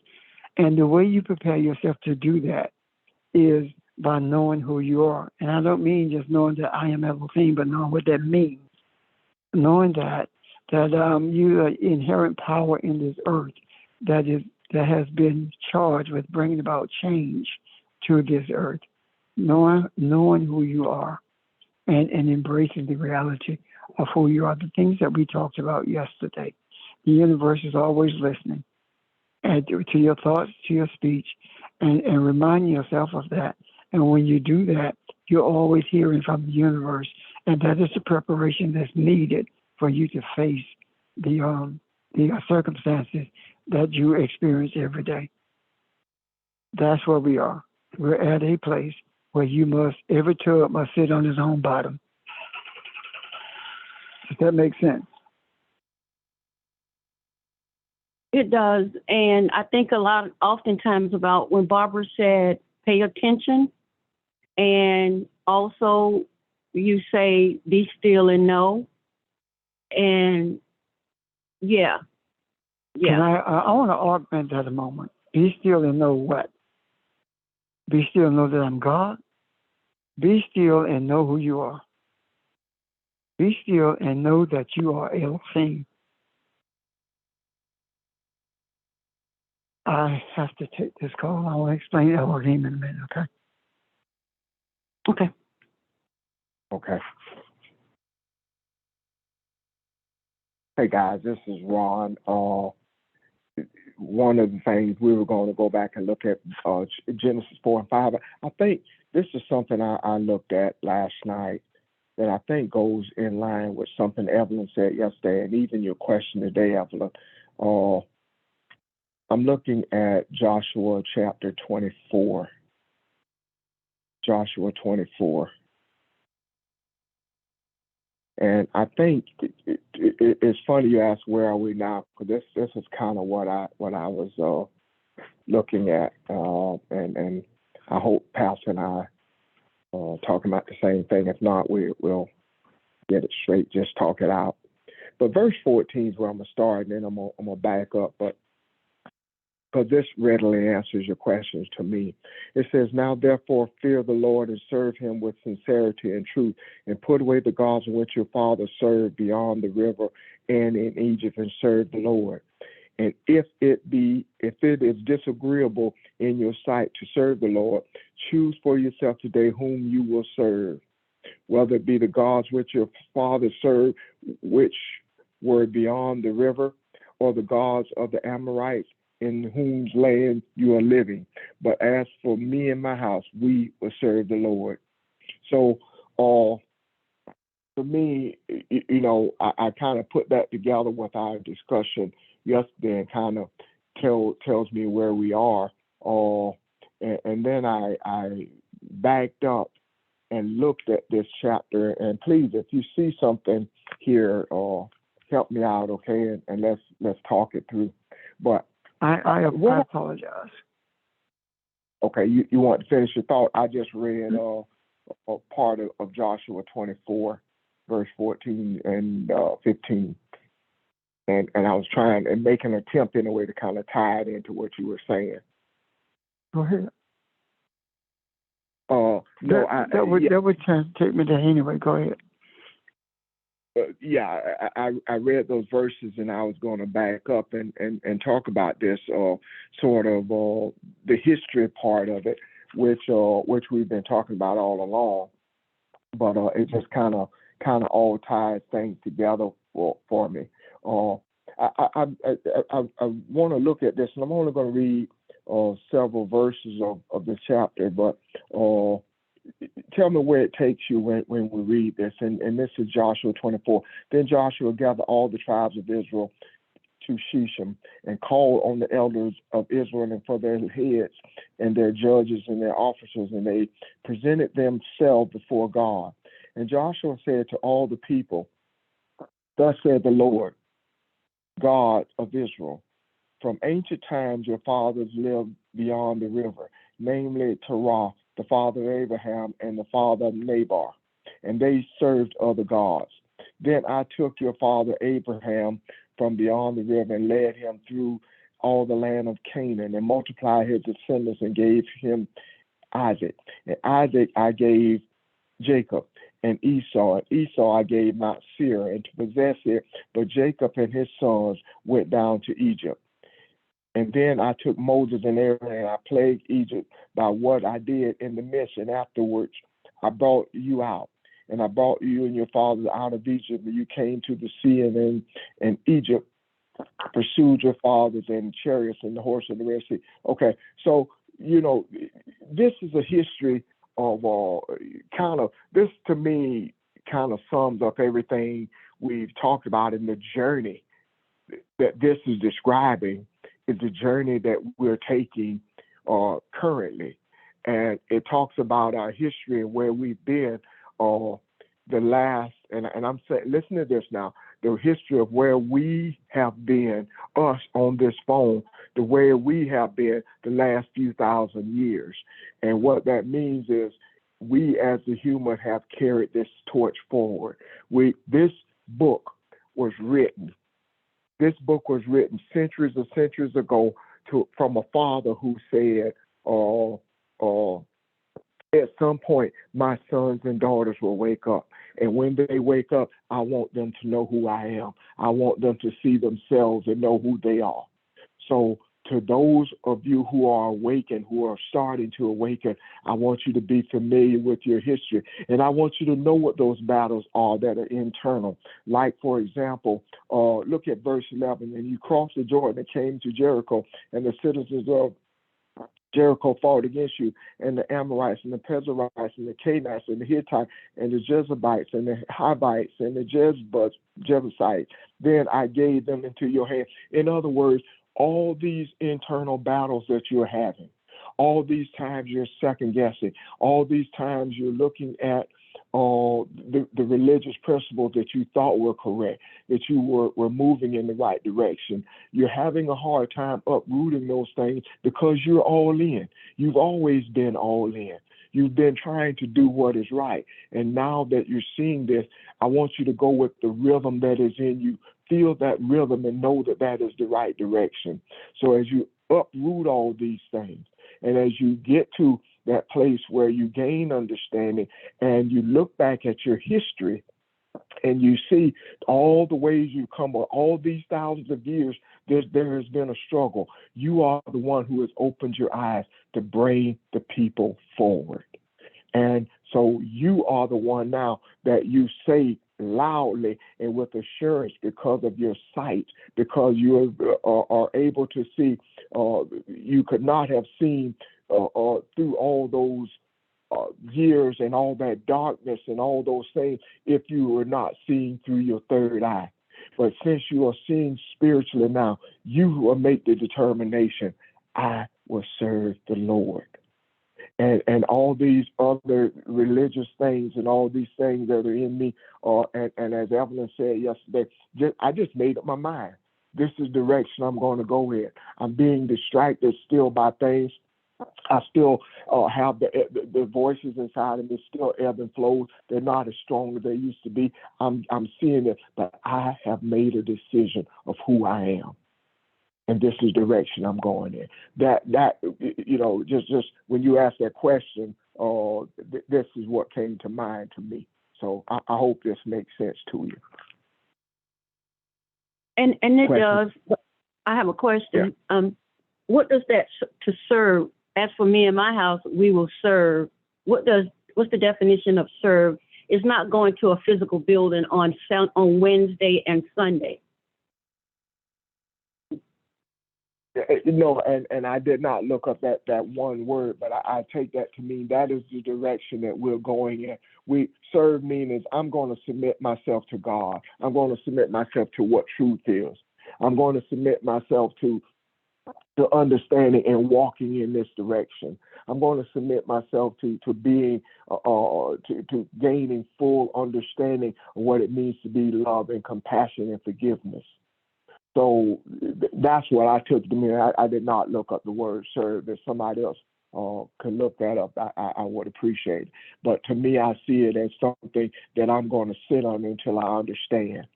And the way you prepare yourself to do that is by knowing who you are. And I don't mean just knowing that I am Elohim, but knowing what that means. Knowing that you are inherent power in this earth that has been charged with bringing about change to this earth. Knowing who you are and embracing the reality of who you are. The things that we talked about yesterday. The universe is always listening to your thoughts, to your speech, and reminding yourself of that. And when you do that, you're always hearing from the universe. And that is the preparation that's needed for you to face the circumstances that you experience every day. That's where we are. We're at a place where every tub must sit on its own bottom. Does that make sense? It does. And I think oftentimes about when Barbara said, pay attention. And also you say, be still and know. And yeah. And I want to augment that a moment. Be still and know what? Be still and know that I'm God. Be still and know who you are. Be still and know that you are Elohim. I have to take this call. I will explain Elohim in a minute, okay? Okay. Okay. Hey guys, this is Ron. One of the things we were going to go back and look at Genesis 4 and 5. I think this is something I looked at last night that I think goes in line with something Evelyn said yesterday, and even your question today, Evelyn. I'm looking at Joshua chapter 24. Joshua 24. And I think it's funny you ask where are we now, because this is kind of what I was looking at, and I hope Pastor and I talking about the same thing. If not, we'll get it straight, just talk it out. But verse 14 is where I'm gonna start, and then I'm gonna back up, but because this readily answers your questions to me. It says, now therefore fear the Lord and serve him with sincerity and truth, and put away the gods in which your father served beyond the river and in Egypt, and serve the Lord. And if it is disagreeable in your sight to serve the Lord, choose for yourself today whom you will serve, whether it be the gods which your father served, which were beyond the river, or the gods of the Amorites in whose land you are living. But as for me and my house, we will serve the Lord. So, for me, I kind of put that together with our discussion yesterday and kind of tells me where we are. And then I backed up and looked at this chapter. And please, if you see something here, help me out, okay? And let's talk it through. But I apologize. Okay, you want to finish your thought? I just read a part of Joshua 24, verse 14 and 15. And I was trying and making an attempt in a way to kind of tie it into what you were saying. Go ahead. No, that would take me there anyway. Go ahead. I read those verses and I was going to back up and talk about this sort of the history part of it, which we've been talking about all along, but it just kind of all ties things together for me. I want to look at this, and I'm only going to read several verses of the chapter, but tell me where it takes you when we read this. And this is Joshua 24. Then Joshua gathered all the tribes of Israel to Shechem and called on the elders of Israel and for their heads and their judges and their officers, and they presented themselves before God. And Joshua said to all the people, "Thus said the Lord, God of Israel, from ancient times your fathers lived beyond the river, namely Terah, the father of Abraham, and the father of Nabor, and they served other gods. Then I took your father Abraham from beyond the river and led him through all the land of Canaan and multiplied his descendants and gave him Isaac. And Isaac I gave Jacob and Esau. And Esau I gave Mount Seir and to possess it, but Jacob and his sons went down to Egypt. And then I took Moses and Aaron and I plagued Egypt by what I did in the midst. And afterwards I brought you out. And I brought you and your fathers out of Egypt. And you came to the sea, and Egypt pursued your fathers and chariots and the horse of the Red Sea. Okay, so, this is a history of this to me kind of sums up everything we've talked about in the journey that this is describing. Is the journey that we're taking currently. And it talks about our history and where we've been the last, and I'm saying, listen to this now, the history of where we have been, us on this phone, the way we have been the last few thousand years. And what that means is we as a human have carried this torch forward. This book was written centuries and centuries ago from a father who said, at some point, my sons and daughters will wake up. And when they wake up, I want them to know who I am. I want them to see themselves and know who they are. So to those of you who are awakened, who are starting to awaken, I want you to be familiar with your history. And I want you to know what those battles are that are internal. Like, for example, look at verse 11. And you crossed the Jordan and came to Jericho, and the citizens of Jericho fought against you, and the Amorites and the Perizzites and the Canaanites and the Hittites and the Jebusites and the Hivites and the Jebusites. Then I gave them into your hand. In other words, all these internal battles that you're having, all these times you're second guessing, all these times you're looking at the religious principles that you thought were correct, that you were moving in the right direction. You're having a hard time uprooting those things because you're all in. You've always been all in. You've been trying to do what is right. And now that you're seeing this, I want you to go with the rhythm that is in you. Feel that rhythm and know that that is the right direction. So as you uproot all these things, and as you get to that place where you gain understanding and you look back at your history and you see all the ways you come, all these thousands of years, there has been a struggle. You are the one who has opened your eyes to bring the people forward. And so you are the one now that you say loudly and with assurance because of your sight, because you are able to see. You could not have seen through all those years and all that darkness and all those things if you were not seeing through your third eye. But since you are seeing spiritually now, you will make the determination, I will serve the Lord. And all these other religious things and all these things that are in me, and as Evelyn said yesterday, I just made up my mind. This is the direction I'm going to go in. I'm being distracted still by things. I still have the voices inside of me still ebb and flow. They're not as strong as they used to be. I'm seeing it, but I have made a decision of who I am. And this is the direction I'm going in. That just when you ask that question, this is what came to mind to me. So I hope this makes sense to you. And it Question. does. I have a question. What does that to serve? As for me and my house, we will serve. What's the definition of serve? It's not going to a physical building on Wednesday and Sunday. No, and I did not look up that one word, but I take that to mean that is the direction that we're going in. We serve means I'm going to submit myself to God. I'm going to submit myself to what truth is. I'm going to submit myself to understanding and walking in this direction. I'm going to submit myself to being to gaining full understanding of what it means to be love and compassion and forgiveness. So that's what I took to mean. I did not look up the word serve. If somebody else could look that up, I would appreciate it. But to me, I see it as something that I'm going to sit on until I understand.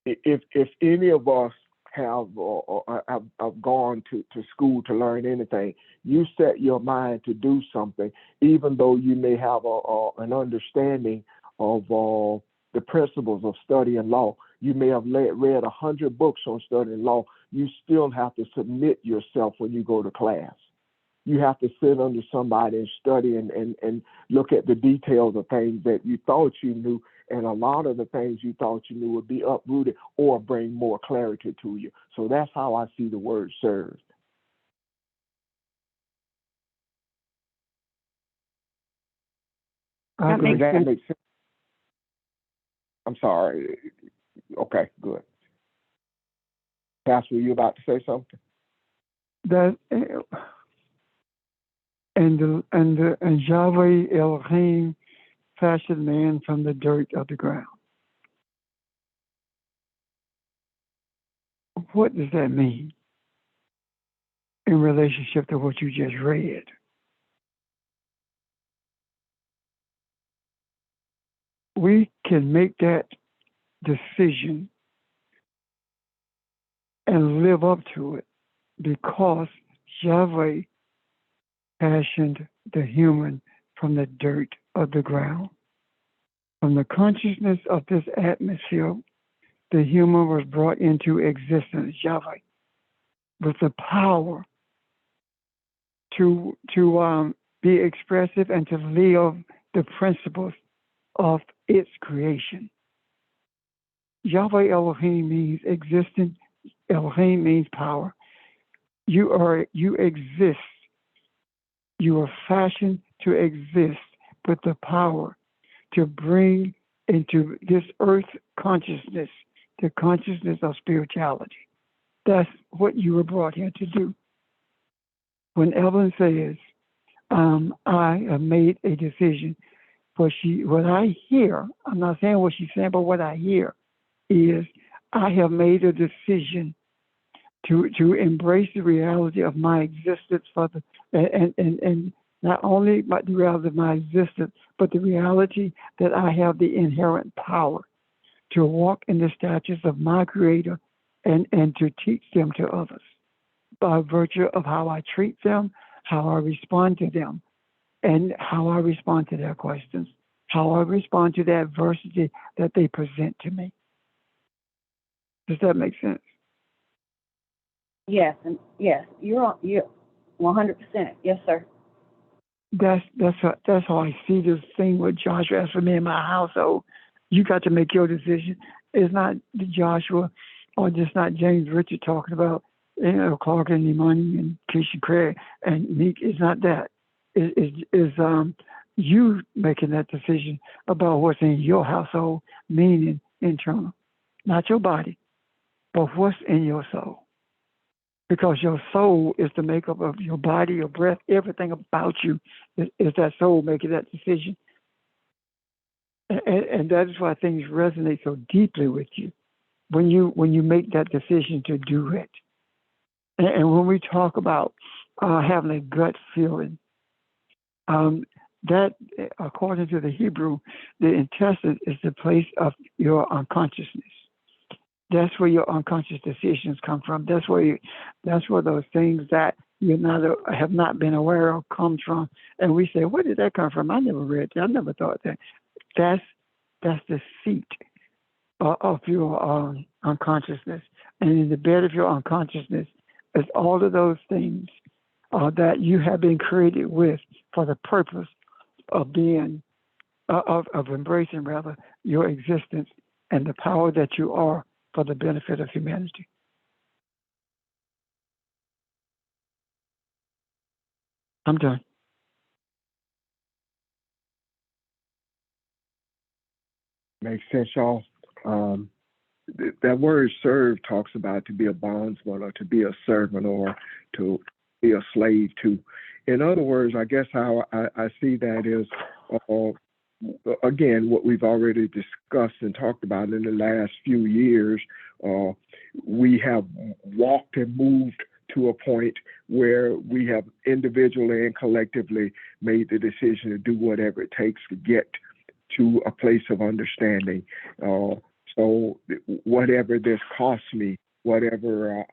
If any of us have gone to school to learn anything, you set your mind to do something, even though you may have an understanding of the principles of studying law. You may have read 100 books on studying law. You still have to submit yourself when you go to class. You have to sit under somebody and study and look at the details of things that you thought you knew, and a lot of the things you thought you knew would be uprooted or bring more clarity to you. So that's how I see the word serve. That makes sense. Makes sense. I'm sorry. Okay, good. Pastor, were you about to say something? That and Yahweh Elohim fashioned man from the dirt of the ground. What does that mean in relationship to what you just read? We can make that decision and live up to it because Yahweh fashioned the human from the dirt of the ground. From the consciousness of this atmosphere, the human was brought into existence, Yahweh, with the power to be expressive and to live the principles of its creation. Yahweh Elohim means existence. Elohim means power. You exist. You are fashioned to exist with the power to bring into this earth consciousness, the consciousness of spirituality. That's what you were brought here to do. When Evelyn says, I have made a decision, what I hear, I'm not saying what she's saying, but what I hear is, I have made a decision to embrace the reality of my existence and not only the reality of my existence, but the reality that I have the inherent power to walk in the statutes of my Creator and to teach them to others by virtue of how I treat them, how I respond to them, and how I respond to their questions, how I respond to the adversity that they present to me. Does that make sense? Yes, and yes, you're 100%. Yes, sir. that's how I see this thing with Joshua. As for me and my household, you got to make your decision. It's not Joshua or just not James Richard talking about Clark and Imani and Keisha Craig and Meek. It's not that. It's you making that decision about what's in your household, meaning internal, not your body, but what's in your soul. Because your soul is the makeup of your body, your breath, everything about you is that soul making that decision. And that is why things resonate so deeply with you when you make that decision to do it. And when we talk about having a gut feeling, that according to the Hebrew, the intestine is the place of your unconsciousness. That's where your unconscious decisions come from. That's where those things that you have not been aware of comes from. And we say, where did that come from? I never read that. I never thought that. That's the seat of your unconsciousness. And in the bed of your unconsciousness is all of those things that you have been created with for the purpose of being, of embracing rather, your existence and the power that you are for the benefit of humanity. I'm done. Makes sense, y'all. That word serve talks about to be a bondsman or to be a servant or to be a slave to. In other words, I guess how I see that is, again, what we've already discussed and talked about in the last few years. We have walked and moved to a point where we have individually and collectively made the decision to do whatever it takes to get to a place of understanding. So whatever this costs me, whatever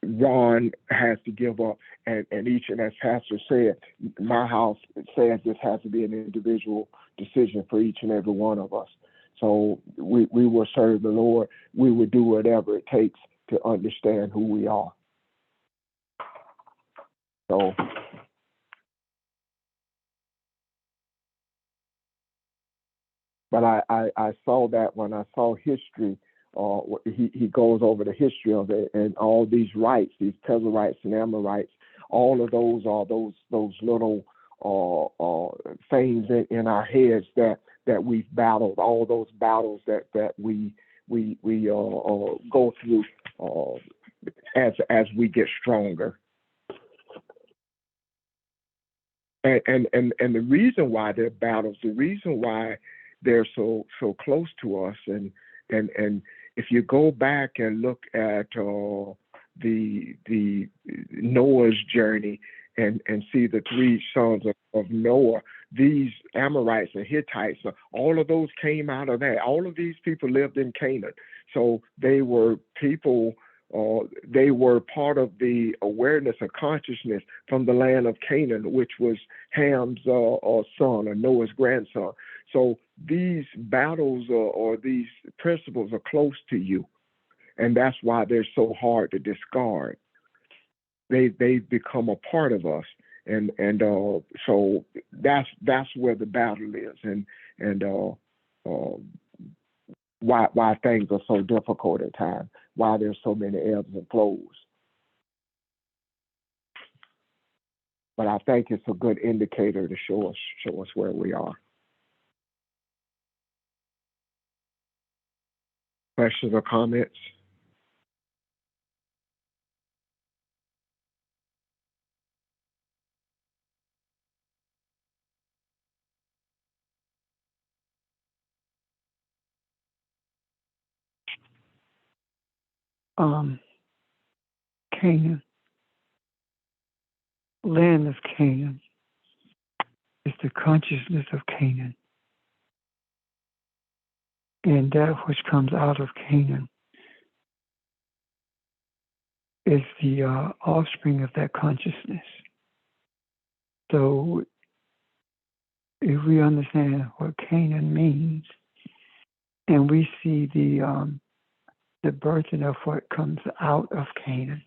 Ron has to give up, and each, and as Pastor said, my house says this has to be an individual decision for each and every one of us. So we will serve the Lord. We will do whatever it takes to understand who we are. So but I saw that when I saw history, he goes over the history of it and all these rights, these Pezerites and Amorites, all of those are those little things in our heads that we've battled, all those battles that we go through as we get stronger. And the reason why they're battles, the reason why they're so close to us, and if you go back and look at the Noah's journey and see the three sons of Noah, these Amorites and Hittites, all of those came out of that. All of these people lived in Canaan, so they were people. They were part of the awareness and consciousness from the land of Canaan, which was Ham's son or Noah's grandson. So these battles or these principles are close to you, and that's why they're so hard to discard. They've become a part of us, and so that's where the battle is, and why things are so difficult at times, why there's so many ebbs and flows. But I think it's a good indicator to show us where we are. Questions or comments? Canaan, land of Canaan, is the consciousness of Canaan. And that which comes out of Canaan is the offspring of that consciousness. So if we understand what Canaan means, and we see the birthing of what comes out of Canaan,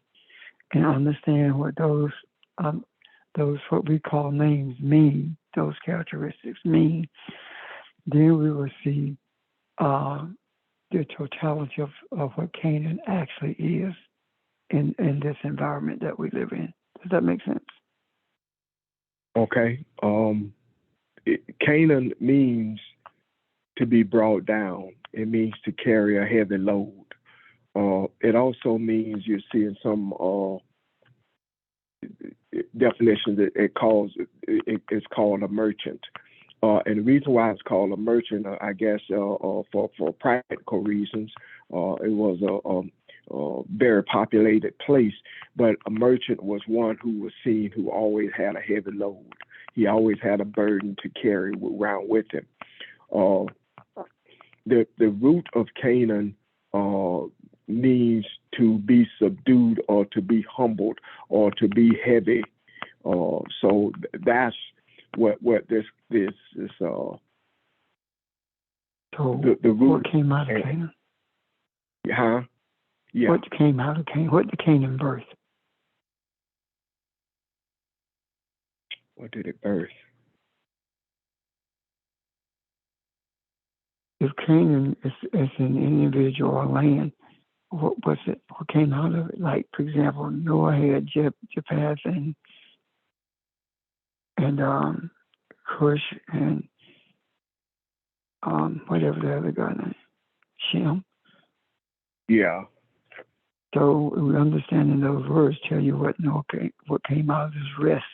and understand what those those what we call names mean, those characteristics mean, then we will see the totality of what Canaan actually is in this environment that we live in. Does that make sense? Okay. Canaan means to be brought down. It means to carry a heavy load. It also means you're seeing some definitions that it's called a merchant. And the reason why it's called a merchant, I guess, for practical reasons, it was a very populated place, but a merchant was one who was seen who always had a heavy load. He always had a burden to carry around with him. The root of Canaan means to be subdued or to be humbled or to be heavy. So that's what this is. So the root. what came out of Canaan? Huh? Yeah. What came out of Canaan? What did Canaan birth? What did it birth? If Canaan is an individual or land, what was it? What came out of it? Like, for example, Noah had Japheth and Cush and whatever the other guy name, Shem. Yeah. So we understanding those words tell you what came out of this rest.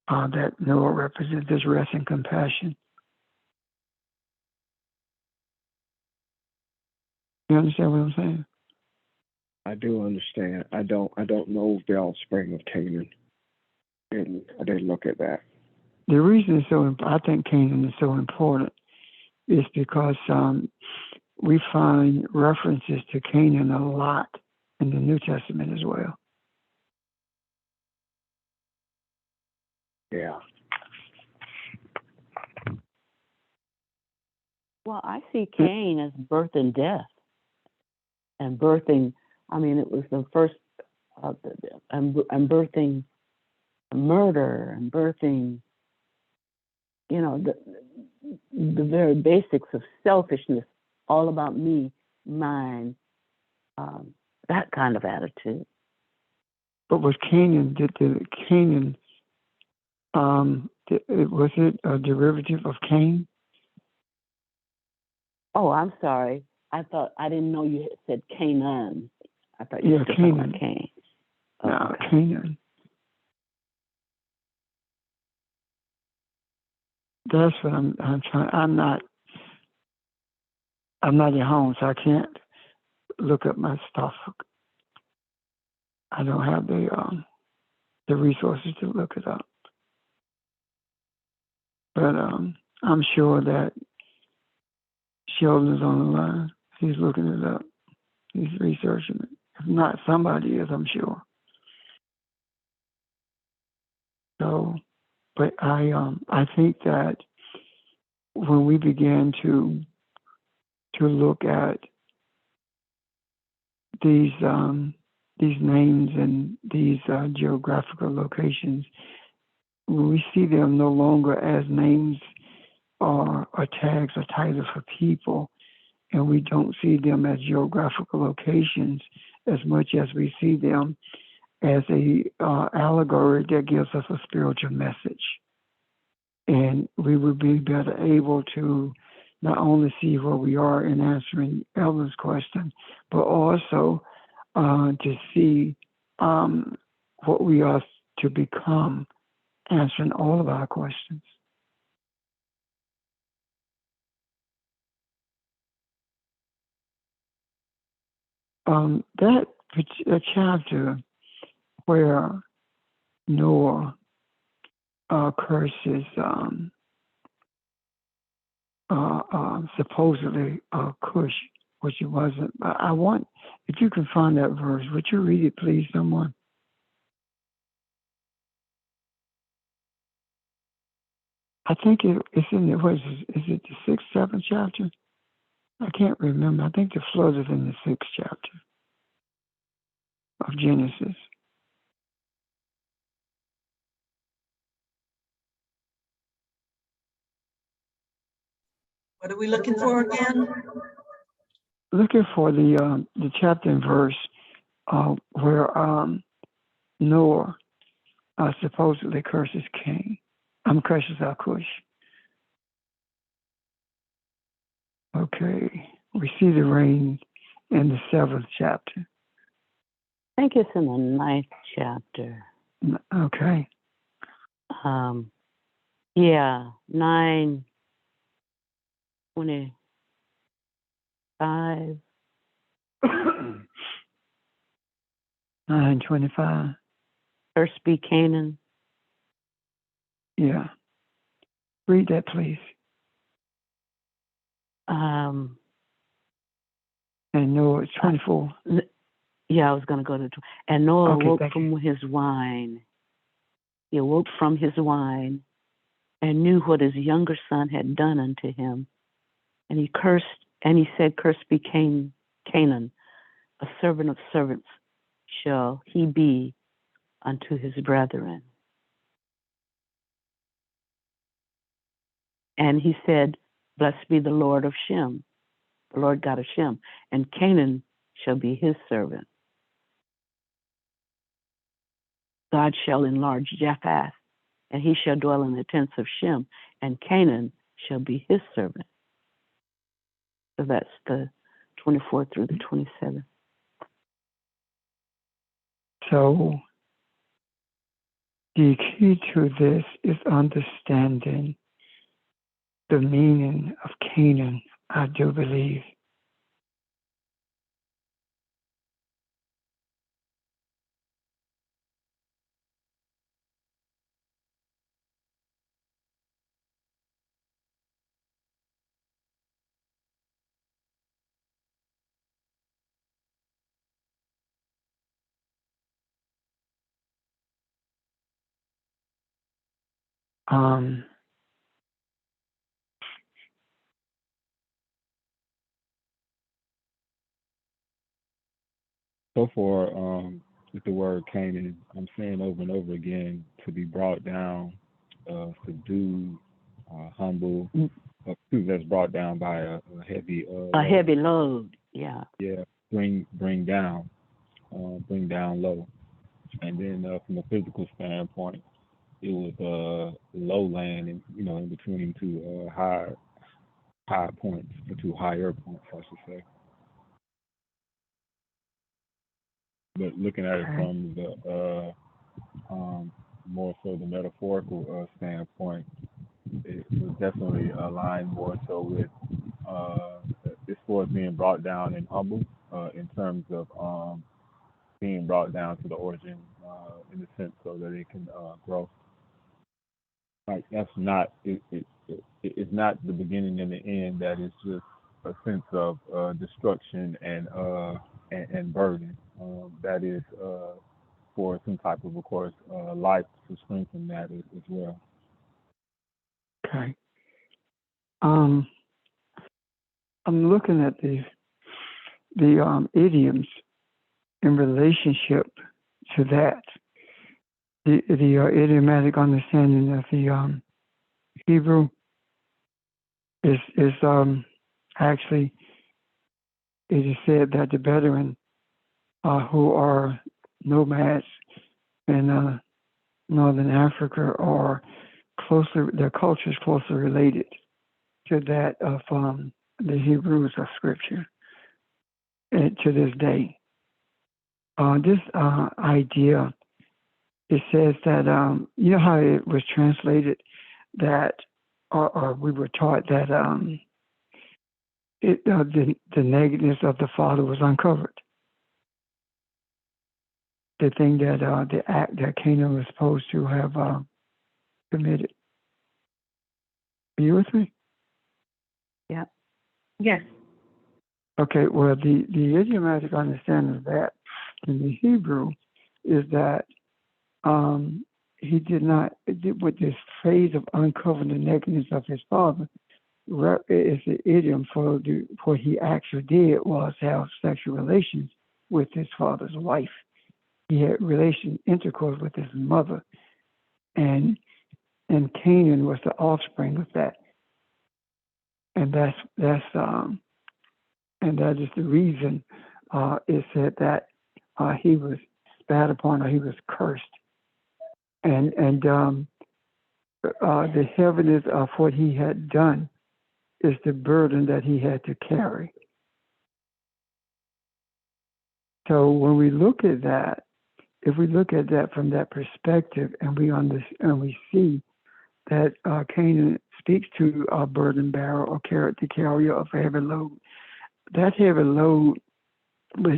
That Noah represents this rest and compassion. You understand what I'm saying? I do understand. I don't know the offspring of Canaan. And I didn't look at that. The reason I think Canaan is so important is because we find references to Canaan a lot in the New Testament as well. Yeah. Well, I see Cain as birth and death, and birthing. I mean, it was the first, and birthing murder, and birthing, the very basics of selfishness, all about me, mine, that kind of attitude. But was Canaan, was it a derivative of Cain? Oh, I'm sorry. I didn't know you had said Canaan. I thought you said Canaan. Cain. No, okay. Canaan. That's what I'm trying. I'm not at home, so I can't look up my stuff. I don't have the resources to look it up. But I'm sure that Sheldon's on the line. He's looking it up. He's researching it. If not, somebody is, I'm sure. So, but I think that when we began to look at these names and these geographical locations, when we see them no longer as names or tags or titles for people, and we don't see them as geographical locations as much as we see them as a allegory that gives us a spiritual message. And we would be better able to not only see where we are in answering Ellen's question, but also to see what we are to become answering all of our questions. That chapter where Noah curses supposedly Cush, which it wasn't. I want, if you can find that verse, would you read it, please, someone? I think it's in the, is it the 6th, 7th chapter? I can't remember. I think the flood is in the 6th chapter of Genesis. What are we looking for again? Looking for the chapter and verse where Noah supposedly curses Cain. Curses Cush. Okay, we see the rain in the 7th chapter. I think it's in the 9th chapter. Okay. Yeah, 9:25. 9:25. Cursed be Canaan. Yeah. Read that, please. Um, And Noah 24. Yeah, I was going to go to. And Noah Okay, awoke thank from his wine. He awoke from his wine and knew what his younger son had done unto him. And he cursed, and he said, Cursed be Canaan, a servant of servants shall he be unto his brethren. And he said, Blessed be the Lord of Shem, the Lord God of Shem, and Canaan shall be his servant. God shall enlarge Japheth, and he shall dwell in the tents of Shem, and Canaan shall be his servant. So that's the 24 through the 27. So the key to this is understanding the meaning of Canaan, I do believe. Um, So far, with the word Canaan, I'm saying over and over again to be brought down, subdued, humble. That's brought down by a heavy A heavy load, yeah. Yeah, bring down low. And then from a physical standpoint, it was lowland, and in between two high points, or two higher points, I should say. But looking at it from the more so the metaphorical standpoint, it was definitely aligned more so with as far as being brought down and humble in terms of being brought down to the origin in the sense so that it can grow. Like that's not it's not the beginning and the end. That is just a sense of destruction and burden. That is for some type of course, life to strengthen that as well. okay. I'm looking at the idioms in relationship to that. The idiomatic understanding of the Hebrew is actually, it is said that the Bedouin who are nomads in northern Africa are their culture is closely related to that of the Hebrews of Scripture and to this day. This idea, it says that, you know how it was translated that, or we were taught that the negativeness of the Father was uncovered. The thing that the act that Canaan was supposed to have committed. Are you with me? Yeah. Yes. Okay, well, the idiomatic understanding of that in the Hebrew is that he did not, with this phrase of uncovering the nakedness of his father, is the idiom for what he actually did was have sexual relations with his father's wife. He had intercourse with his mother, and Canaan was the offspring of that. and that is the reason it said that he was spat upon or he was cursed, and the heaviness of what he had done is the burden that he had to carry. So when we look at that, if we look at that from that perspective, and we see that Canaan speaks to a burden bearer or the carrier of a heavy load, that heavy load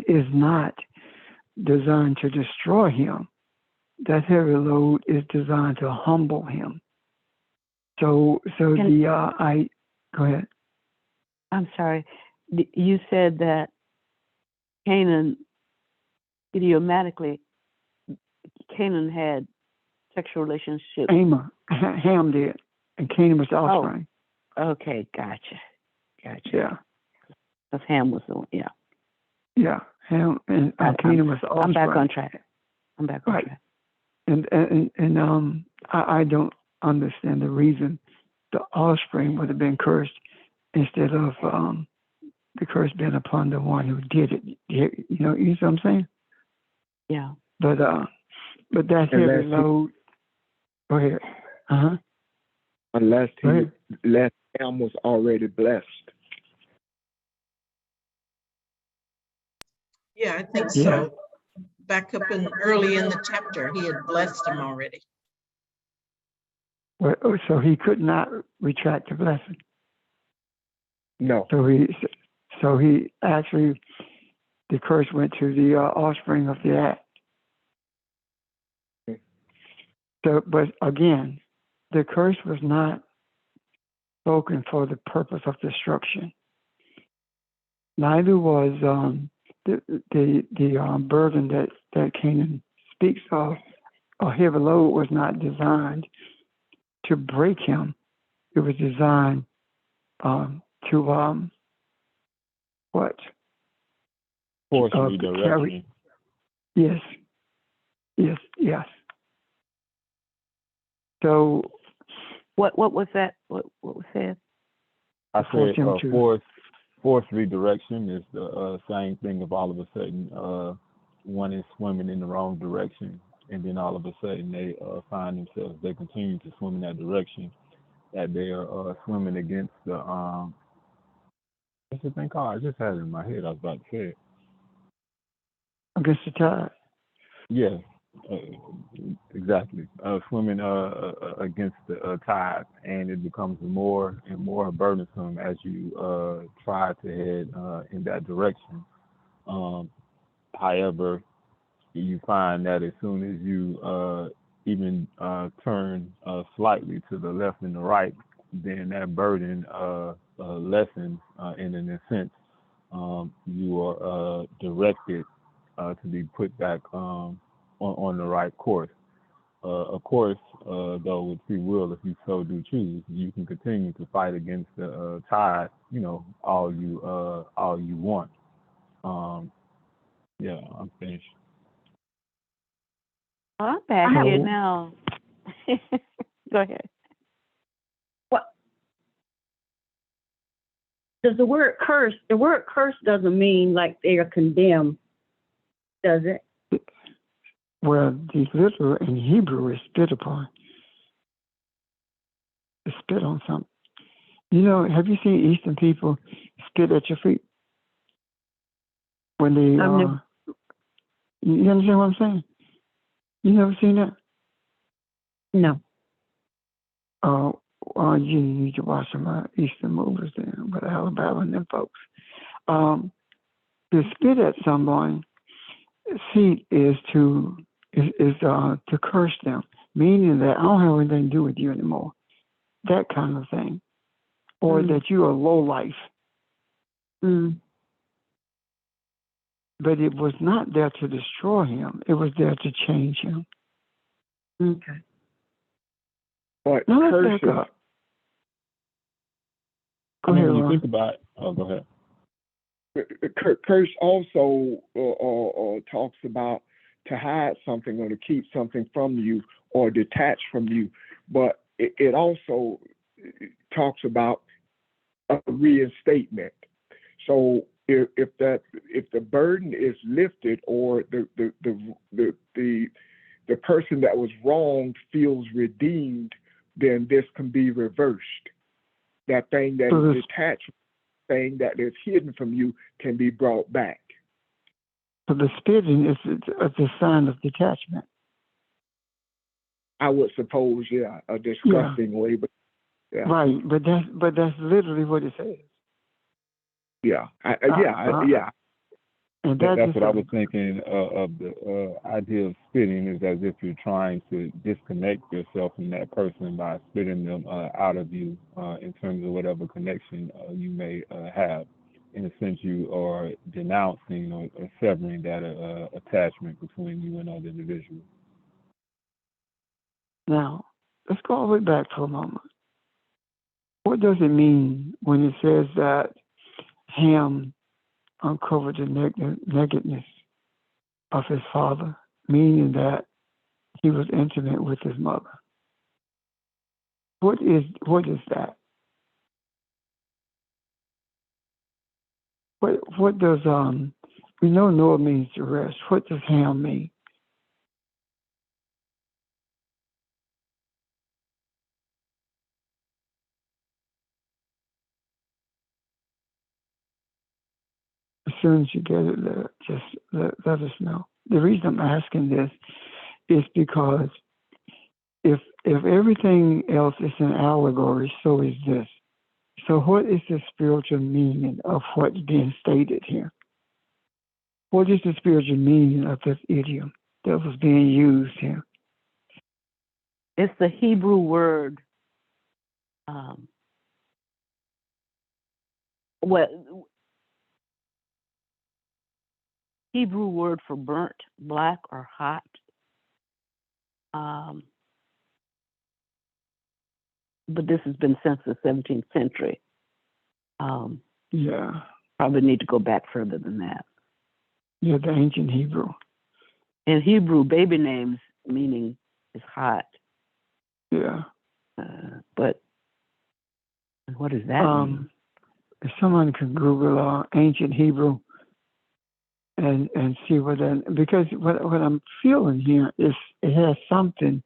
is not designed to destroy him. That heavy load is designed to humble him. So go ahead. I'm sorry. You said that Canaan, idiomatically, Canaan had sexual relationships. Ham did, and Canaan was the offspring. Oh, okay, gotcha. Yeah. Because Ham was the one, yeah. Yeah, Ham and Canaan was the offspring. I'm back on track. Track. And I don't understand the reason the offspring would have been cursed instead of the curse being upon the one who did it. You know what I'm saying? Yeah. But that heavy load. Go ahead. Unless Ham was already blessed. Yeah, I think so. Back up early in the chapter, he had blessed him already. Well, so he could not retract the blessing. No. So he actually, the curse went to the offspring of the act. So, but again, the curse was not spoken for the purpose of destruction. Neither was the burden that Canaan speaks of. A heavy load was not designed to break him. It was designed to what? Force redirection. Yes. So, what was that? What was said? I said force redirection is the same thing. If all of a sudden one is swimming in the wrong direction, and then all of a sudden they find themselves, they continue to swim in that direction, that they are swimming against the what's the thing called? I just had it in my head. I was about to say it. Against the tide. Yeah, exactly. Swimming against the tide, and it becomes more and more burdensome as you try to head in that direction. However, you find that as soon as you even turn slightly to the left and the right, then that burden lessens, and in a sense, you are directed to be put back on the right course. Of course, though, with free will, if you so do choose, you can continue to fight against the tide, all you want. Yeah, I'm finished. I'm back here now. Go ahead. What does the word curse? The word curse doesn't mean like they are condemned, does it? Well, the literal in Hebrew is spit upon. To spit on something. Have you seen Eastern people spit at your feet? When they, you understand what I'm saying? You never seen that? No. You need to watch some Eastern movies there with Alabama and them folks. To spit at someone, feet is to curse them, meaning that I don't have anything to do with you anymore. That kind of thing. Or that you are low life. But it was not there to destroy him. It was there to change him. Okay. But now let's back up. Go ahead, when you Ron. think about go ahead. Curse also talks about to hide something or to keep something from you or detach from you. But it also talks about a reinstatement. So if the burden is lifted, or the person that was wronged feels redeemed, then this can be reversed. That thing that is detached, thing that is hidden from you, can be brought back. So the spitting is a sign of detachment. I would suppose, yeah, a disgusting way, but yeah. Right, but that's literally what it says. Yeah, yeah. And that's what I was thinking of the idea of spitting, is as if you're trying to disconnect yourself from that person by spitting them out of you in terms of whatever connection you may have. In a sense, you are denouncing or severing that attachment between you and other individuals. Now, let's go all the way back for a moment. What does it mean when it says that Ham uncovered the nakedness of his father, meaning that he was intimate with his mother? What is that? What does we know Noah means to rest. What does Ham mean? As soon as you get it, just let us know. The reason I'm asking this is because if everything else is an allegory, so is this. So what is the spiritual meaning of what's being stated here? What is the spiritual meaning of this idiom that was being used here? It's the Hebrew word, Hebrew word for burnt, black, or hot. But this has been since the 17th century. Yeah. Probably need to go back further than that. Yeah, the ancient Hebrew. In Hebrew, baby names meaning is hot. Yeah. But what does that mean? If someone could Google ancient Hebrew and see what that, because what I'm feeling here is it has something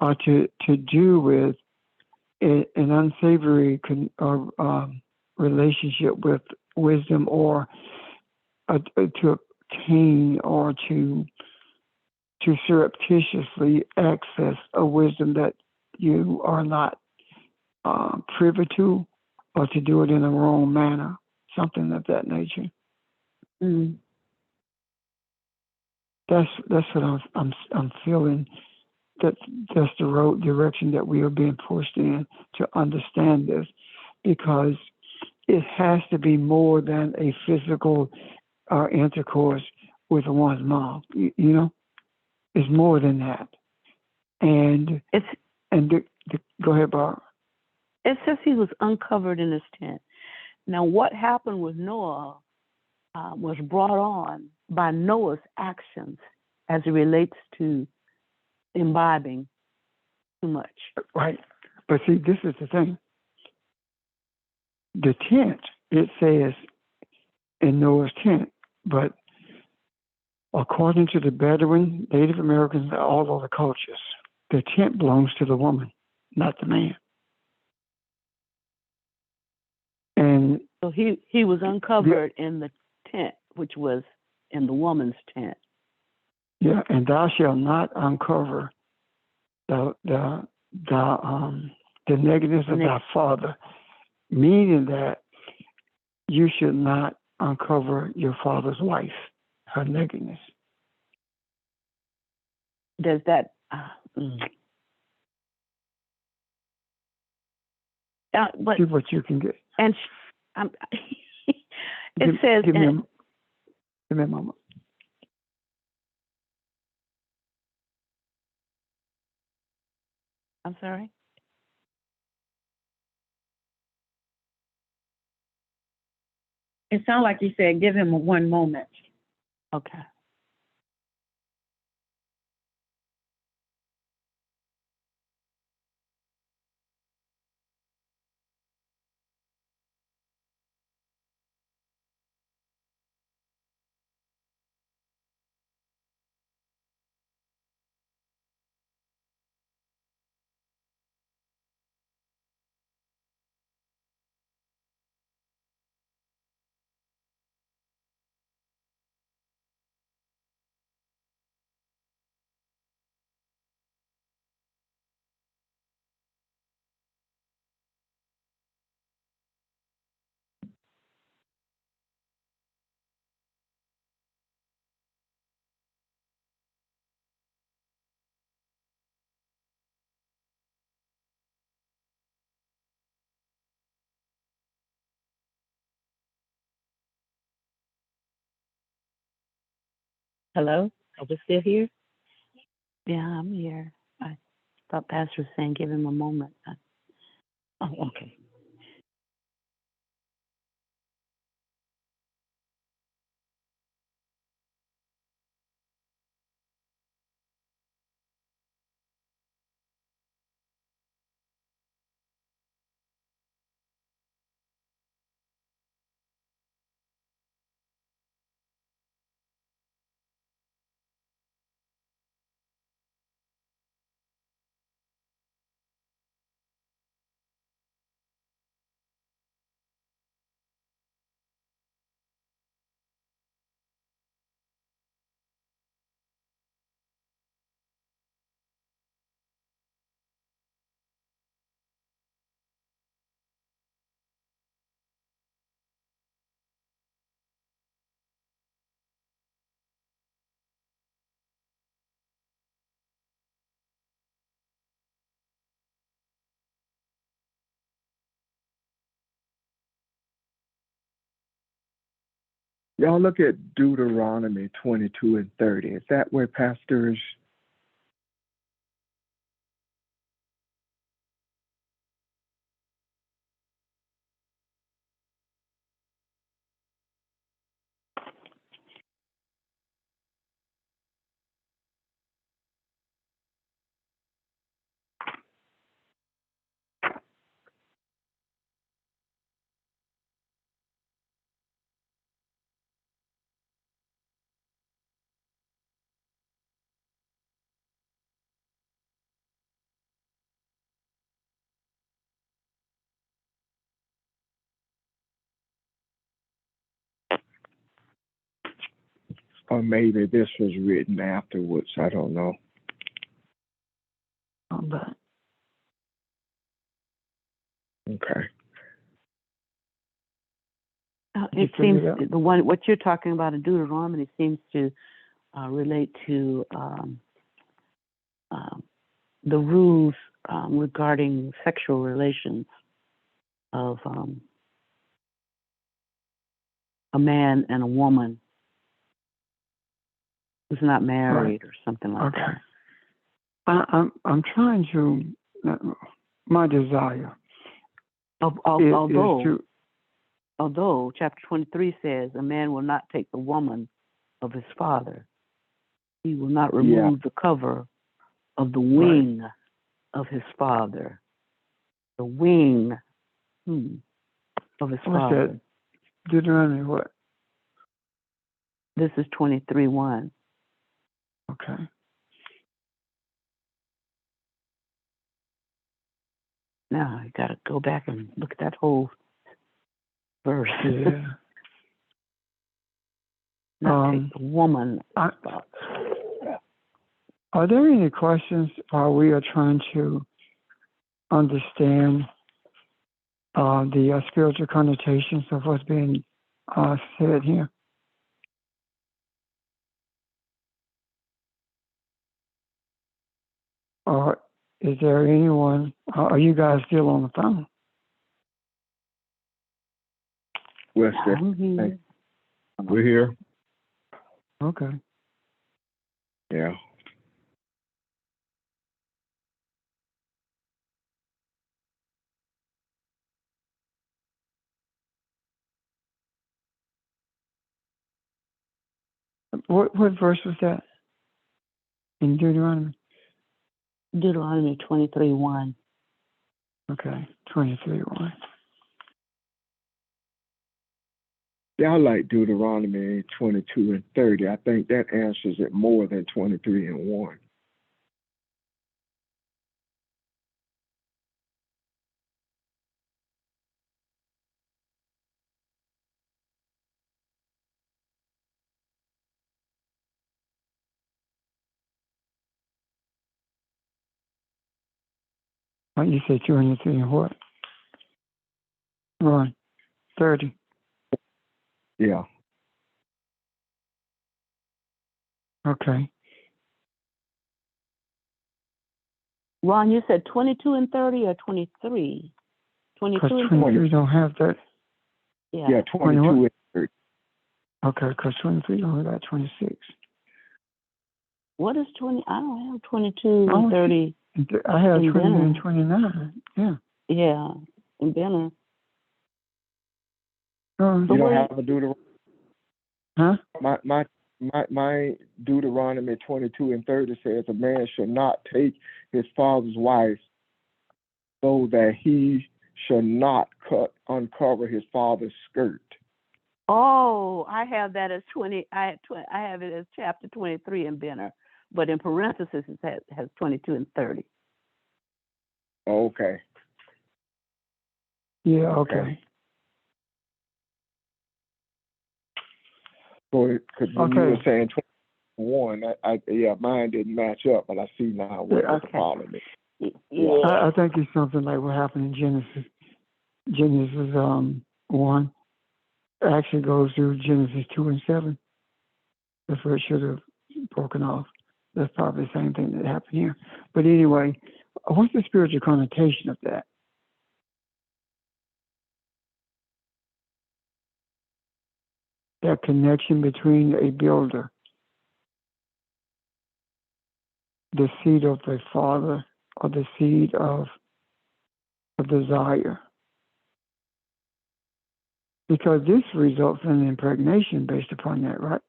to do with an unsavory relationship with wisdom, or to obtain or to surreptitiously access a wisdom that you are not privy to, or to do it in a wrong manner, something of that nature. Mm. That's what I'm feeling. That's the road direction that we are being pushed in to understand this, because it has to be more than a physical intercourse with one's mom. You know, it's more than that. And go ahead, Barb. It says he was uncovered in his tent. Now, what happened with Noah was brought on by Noah's actions as it relates to imbibing too much. Right. But see, this is the thing. The tent, it says in Noah's tent, but according to the Bedouin, Native Americans, all other cultures, the tent belongs to the woman, not the man. And so he was uncovered in the tent, which was in the woman's tent. Yeah, and thou shalt not uncover the nakedness of thy father, meaning that you should not uncover your father's wife, her nakedness. Does that? But see what you can get. And it says. Give me a moment. I'm sorry? It sounds like you said, give him one moment. Okay. Hello? Are we still here? Yeah, I'm here. I thought Pastor was saying give him a moment. Oh, okay. Y'all look at Deuteronomy 22 and 30. Is that where pastors? Or maybe this was written afterwards. I don't know. But Okay. It figure seems it out? the one what you're talking about in Deuteronomy seems to relate to the rules regarding sexual relations of a man and a woman who's not married or something like Okay. that. I'm trying to. My desire is to. Although chapter 23 says a man will not take the woman of his father, he will not remove the cover of the wing of his father. The wing of his What's father. that? Deuteronomy what? This is 23:1. Okay. Now you got to go back and look at that whole verse. Yeah. Not take the woman. Are there any questions while we are trying to understand the spiritual connotations of what's being said here? Or is there anyone? Are you guys still on the phone? We're We're here. Okay. Yeah. What verse was that in Deuteronomy? Deuteronomy 23:1. Okay, 23:1. Yeah, I like Deuteronomy 22 and 30. I think that answers it more than 23 and 1. You said 23 and what? Right. 30. Yeah. Okay. Ron, you said 22 and 30 or 23? 22 Because and 23 don't have that. Yeah. Yeah, 22 and 30. Okay, because 23 only got 26. What is 20? I don't have 22 Oh, and 30 I have in 20 and Benner. 29. Yeah. Yeah, in Benner. You But don't wait, have a Deuteronomy. huh? My Deuteronomy 22 and 30 says a man should not take his father's wife, so that he should not uncover his father's skirt. Oh, I have that as 20. I have it as chapter 23 in Benner, but in parentheses it has 22 and 30. Okay. Yeah, okay. So, because when you Okay. were saying 21, yeah, mine didn't match up, but I see now what Yeah, the problem is. Yeah. I think it's something like what happened in Genesis. Genesis 1 actually goes through Genesis 2 and 7. That's where it should have broken off. That's probably the same thing that happened here. But anyway, what's the spiritual connotation of that? That connection between a builder, the seed of the father, or the seed of a desire. Because this results in an impregnation based upon that, right?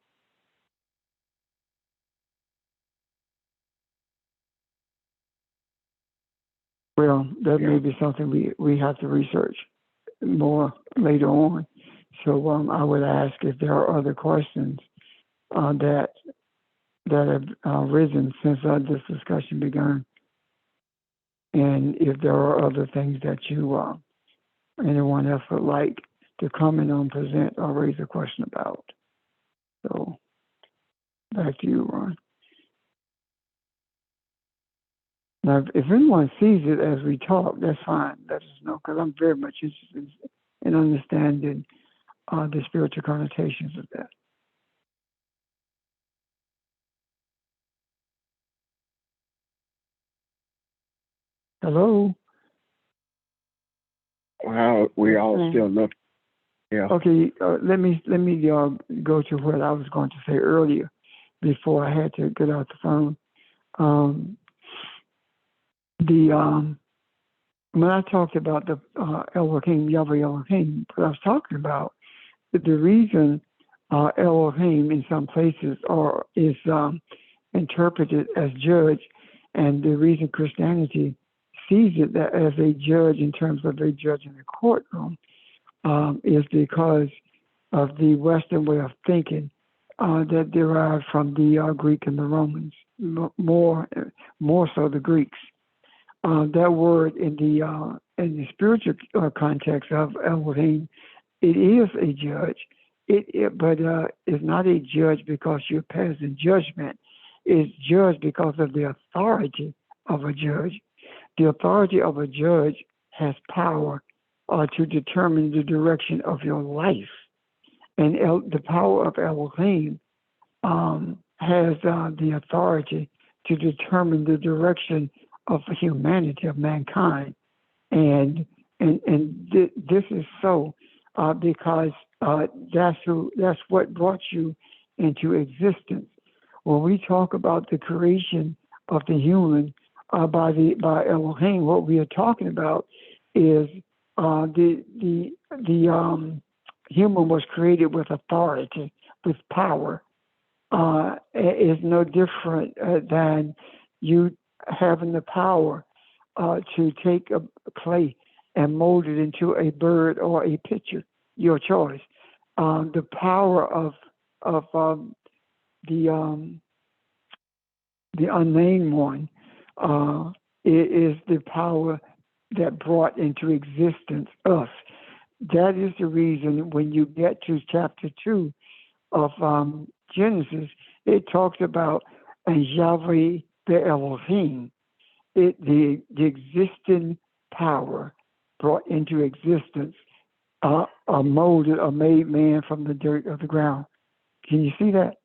Well, that may be something we have to research more later on. So I would ask if there are other questions that have risen since this discussion began, and if there are other things that you anyone else would like to comment on, present, or raise a question about. So back to you, Ron. Now, if anyone sees it as we talk, that's fine. Let us know, because I'm very much interested in understanding the spiritual connotations of that. Hello? Well, we all still look. Yeah. Okay, let me go to what I was going to say earlier before I had to get out the phone. When I talked about the Elohim, Yahweh Elohim, what I was talking about, the reason Elohim in some places is interpreted as judge, and the reason Christianity sees it as a judge in terms of a judge in the courtroom is because of the Western way of thinking that derived from the Greek and the Romans, more so the Greeks. That word in the spiritual context of Elohim, it is a judge. But it's not a judge because you're passing judgment. It's judge because of the authority of a judge. The authority of a judge has power to determine the direction of your life. And the power of Elohim has the authority to determine the direction of humanity, of mankind. And this is so because that's what brought you into existence. When we talk about the creation of the human by Elohim, what we are talking about is the human was created with authority, with power. Is no different than you having the power to take a clay and mold it into a bird or a picture, your choice. The power of the unnamed one is the power that brought into existence us. That is the reason when you get to chapter 2 of Genesis, it talks about Yahweh the Elohim, the existing power brought into existence, a molded, a made man from the dirt of the ground. Can you see that?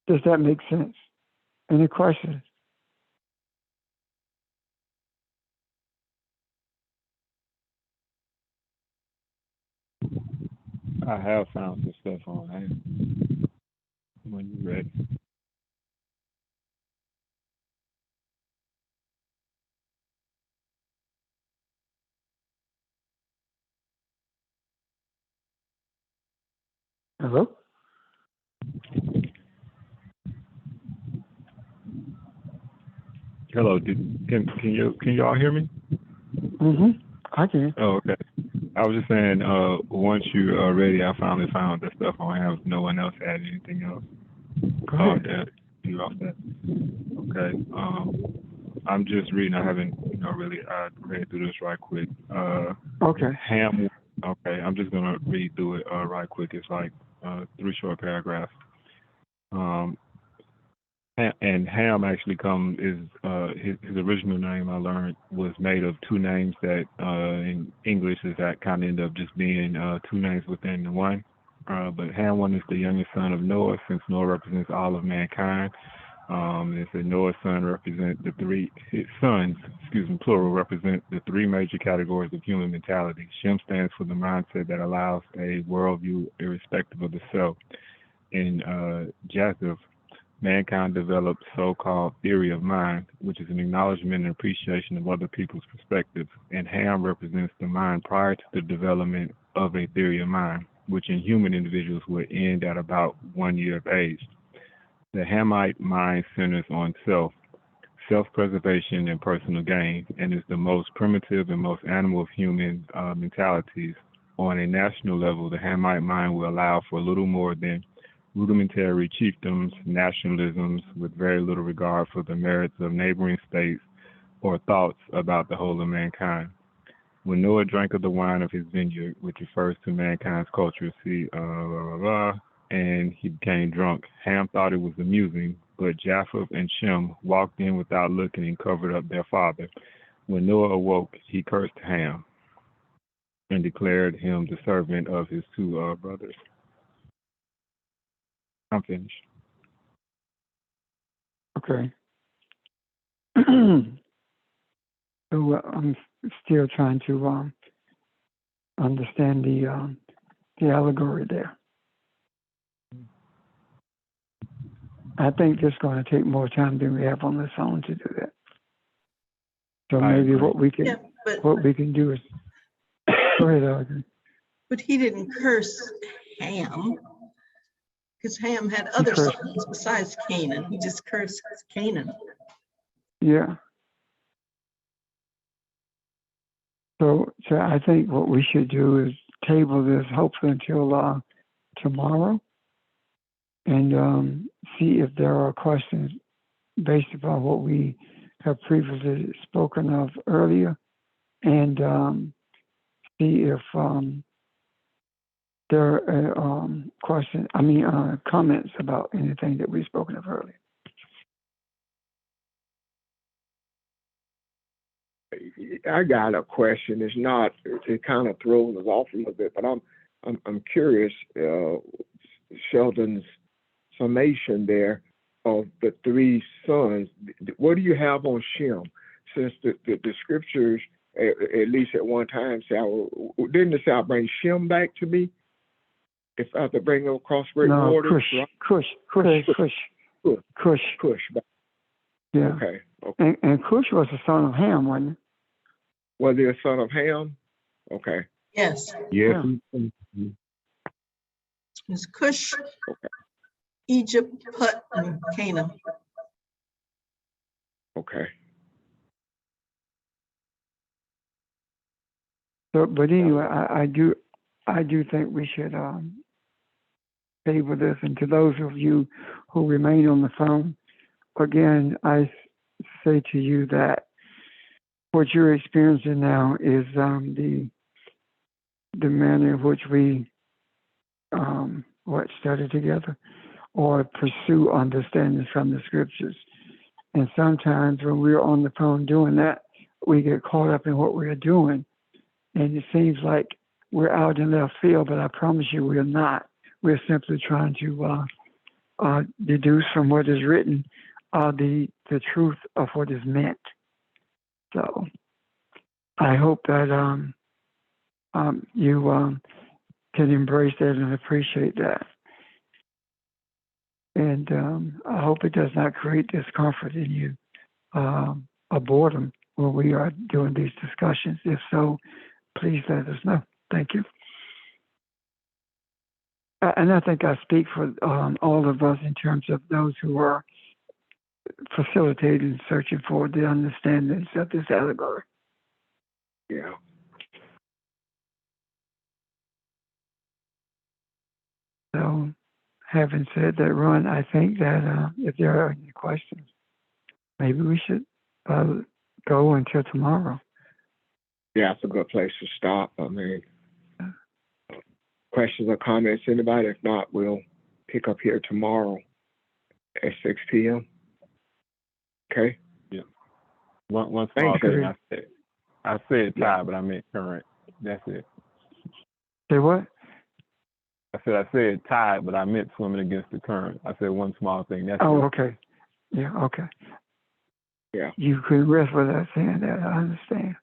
Does that make sense? Any questions? I have found some stuff on Ham when you're ready. Hello? Hello, can you all hear me? Mm-hmm. I can. Oh, okay. I was just saying, once you are ready, I finally found the stuff on Ham. If no one else had anything else. Go Oh, ahead. that you off that. Okay. I'm just reading. I haven't, really. I read through this right quick. Okay. Ham. Okay. I'm just gonna read through it right quick. It's like 3 short paragraphs. And Ham actually his original name I learned was made of 2 names that in English is that kind of end up just being 2 names within the one. But Ham one is the youngest son of Noah, since Noah represents all of mankind. It said Noah's son represent his sons, plural, represent the 3 major categories of human mentality. Shem stands for the mindset that allows a worldview irrespective of the self. In Japheth, mankind developed so-called theory of mind, which is an acknowledgement and appreciation of other people's perspectives. And Ham represents the mind prior to the development of a theory of mind, which in human individuals would end at about 1 year of age. The Hamite mind centers on self-preservation and personal gain, and is the most primitive and most animal of human mentalities. On a national level, the Hamite mind will allow for little more than rudimentary chiefdoms, nationalisms with very little regard for the merits of neighboring states or thoughts about the whole of mankind. When Noah drank of the wine of his vineyard, which refers to mankind's culture, and he became drunk, Ham thought it was amusing, but Japheth and Shem walked in without looking and covered up their father. When Noah awoke, he cursed Ham and declared him the servant of his 2 brothers. I'm finished. Okay. So I'm still trying to understand the allegory there. I think it's going to take more time than we have on the phone to do that. So I maybe agree. what we Yeah, can do is go ahead, Audrey. but he didn't curse Ham, because Ham had other cursed- sons besides Canaan. He just cursed Canaan. Yeah. So I think what we should do is table this hopefully until tomorrow, and see if there are questions based upon what we have previously spoken of earlier, and see if there are comments about anything that we've spoken of earlier. I got a question. It's not. It kind of throws us off a little bit, but I'm curious. Sheldon's summation there of the 3 sons. What do you have on Shem? Since the scriptures, at least at one time, say, didn't it say, "I'll bring Shem back to me"? If I have to bring him across great waters, Cush. Cush. Yeah. Okay. And Cush was the son of Ham, wasn't he? Was he a son of Ham? Okay. Yes, Yes. Yeah. it's Cush, Egypt, Put, and Canaan. Okay. So, but anyway, I do think we should table this. And to those of you who remain on the phone, again, I say to you that what you're experiencing now is the manner in which we study together or pursue understanding from the scriptures. And sometimes when we're on the phone doing that, we get caught up in what we're doing. And it seems like we're out in left field, but I promise you we're not. We're simply trying to deduce from what is written the truth of what is meant. So I hope that you can embrace that and appreciate that. And I hope it does not create discomfort in you, or boredom when we are doing these discussions. If so, please let us know. Thank you. And I think I speak for all of us in terms of those who are facilitating, searching for the understandings of this allegory. Yeah. So, having said that, Ron, I think that if there are any questions, maybe we should go until tomorrow. Yeah, it's a good place to stop. I mean, questions or comments, anybody? If not, we'll pick up here tomorrow at 6 p.m. Okay? One small Thanks, thing I said tied, but I meant current. That's it. Say what? I said tied, but I meant swimming against the current. I said one small thing. That's Oh, it. okay. Yeah, okay. Yeah. You could rest without saying that. I understand.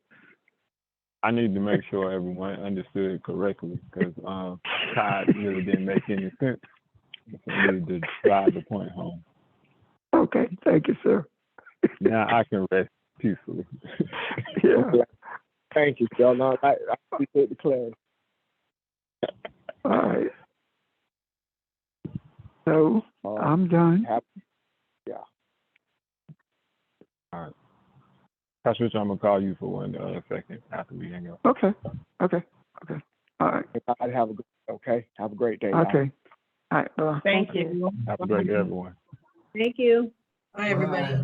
I need to make sure everyone understood it correctly because tied really didn't make any sense. So I needed to drive the point home. Okay, thank you, sir. Now I can rest peacefully. Yeah. Thank you, Phil. No, I appreciate the clarity. All right. So I'm done. Yeah. All right. Pastor Rich, I'm going to call you for 1 second after we hang up. Okay. All right. Everybody have a good, okay? Have a great day. y'all. Okay. All right. Bye. Thank you. Have a great day, everyone. Thank you. Bye, everybody.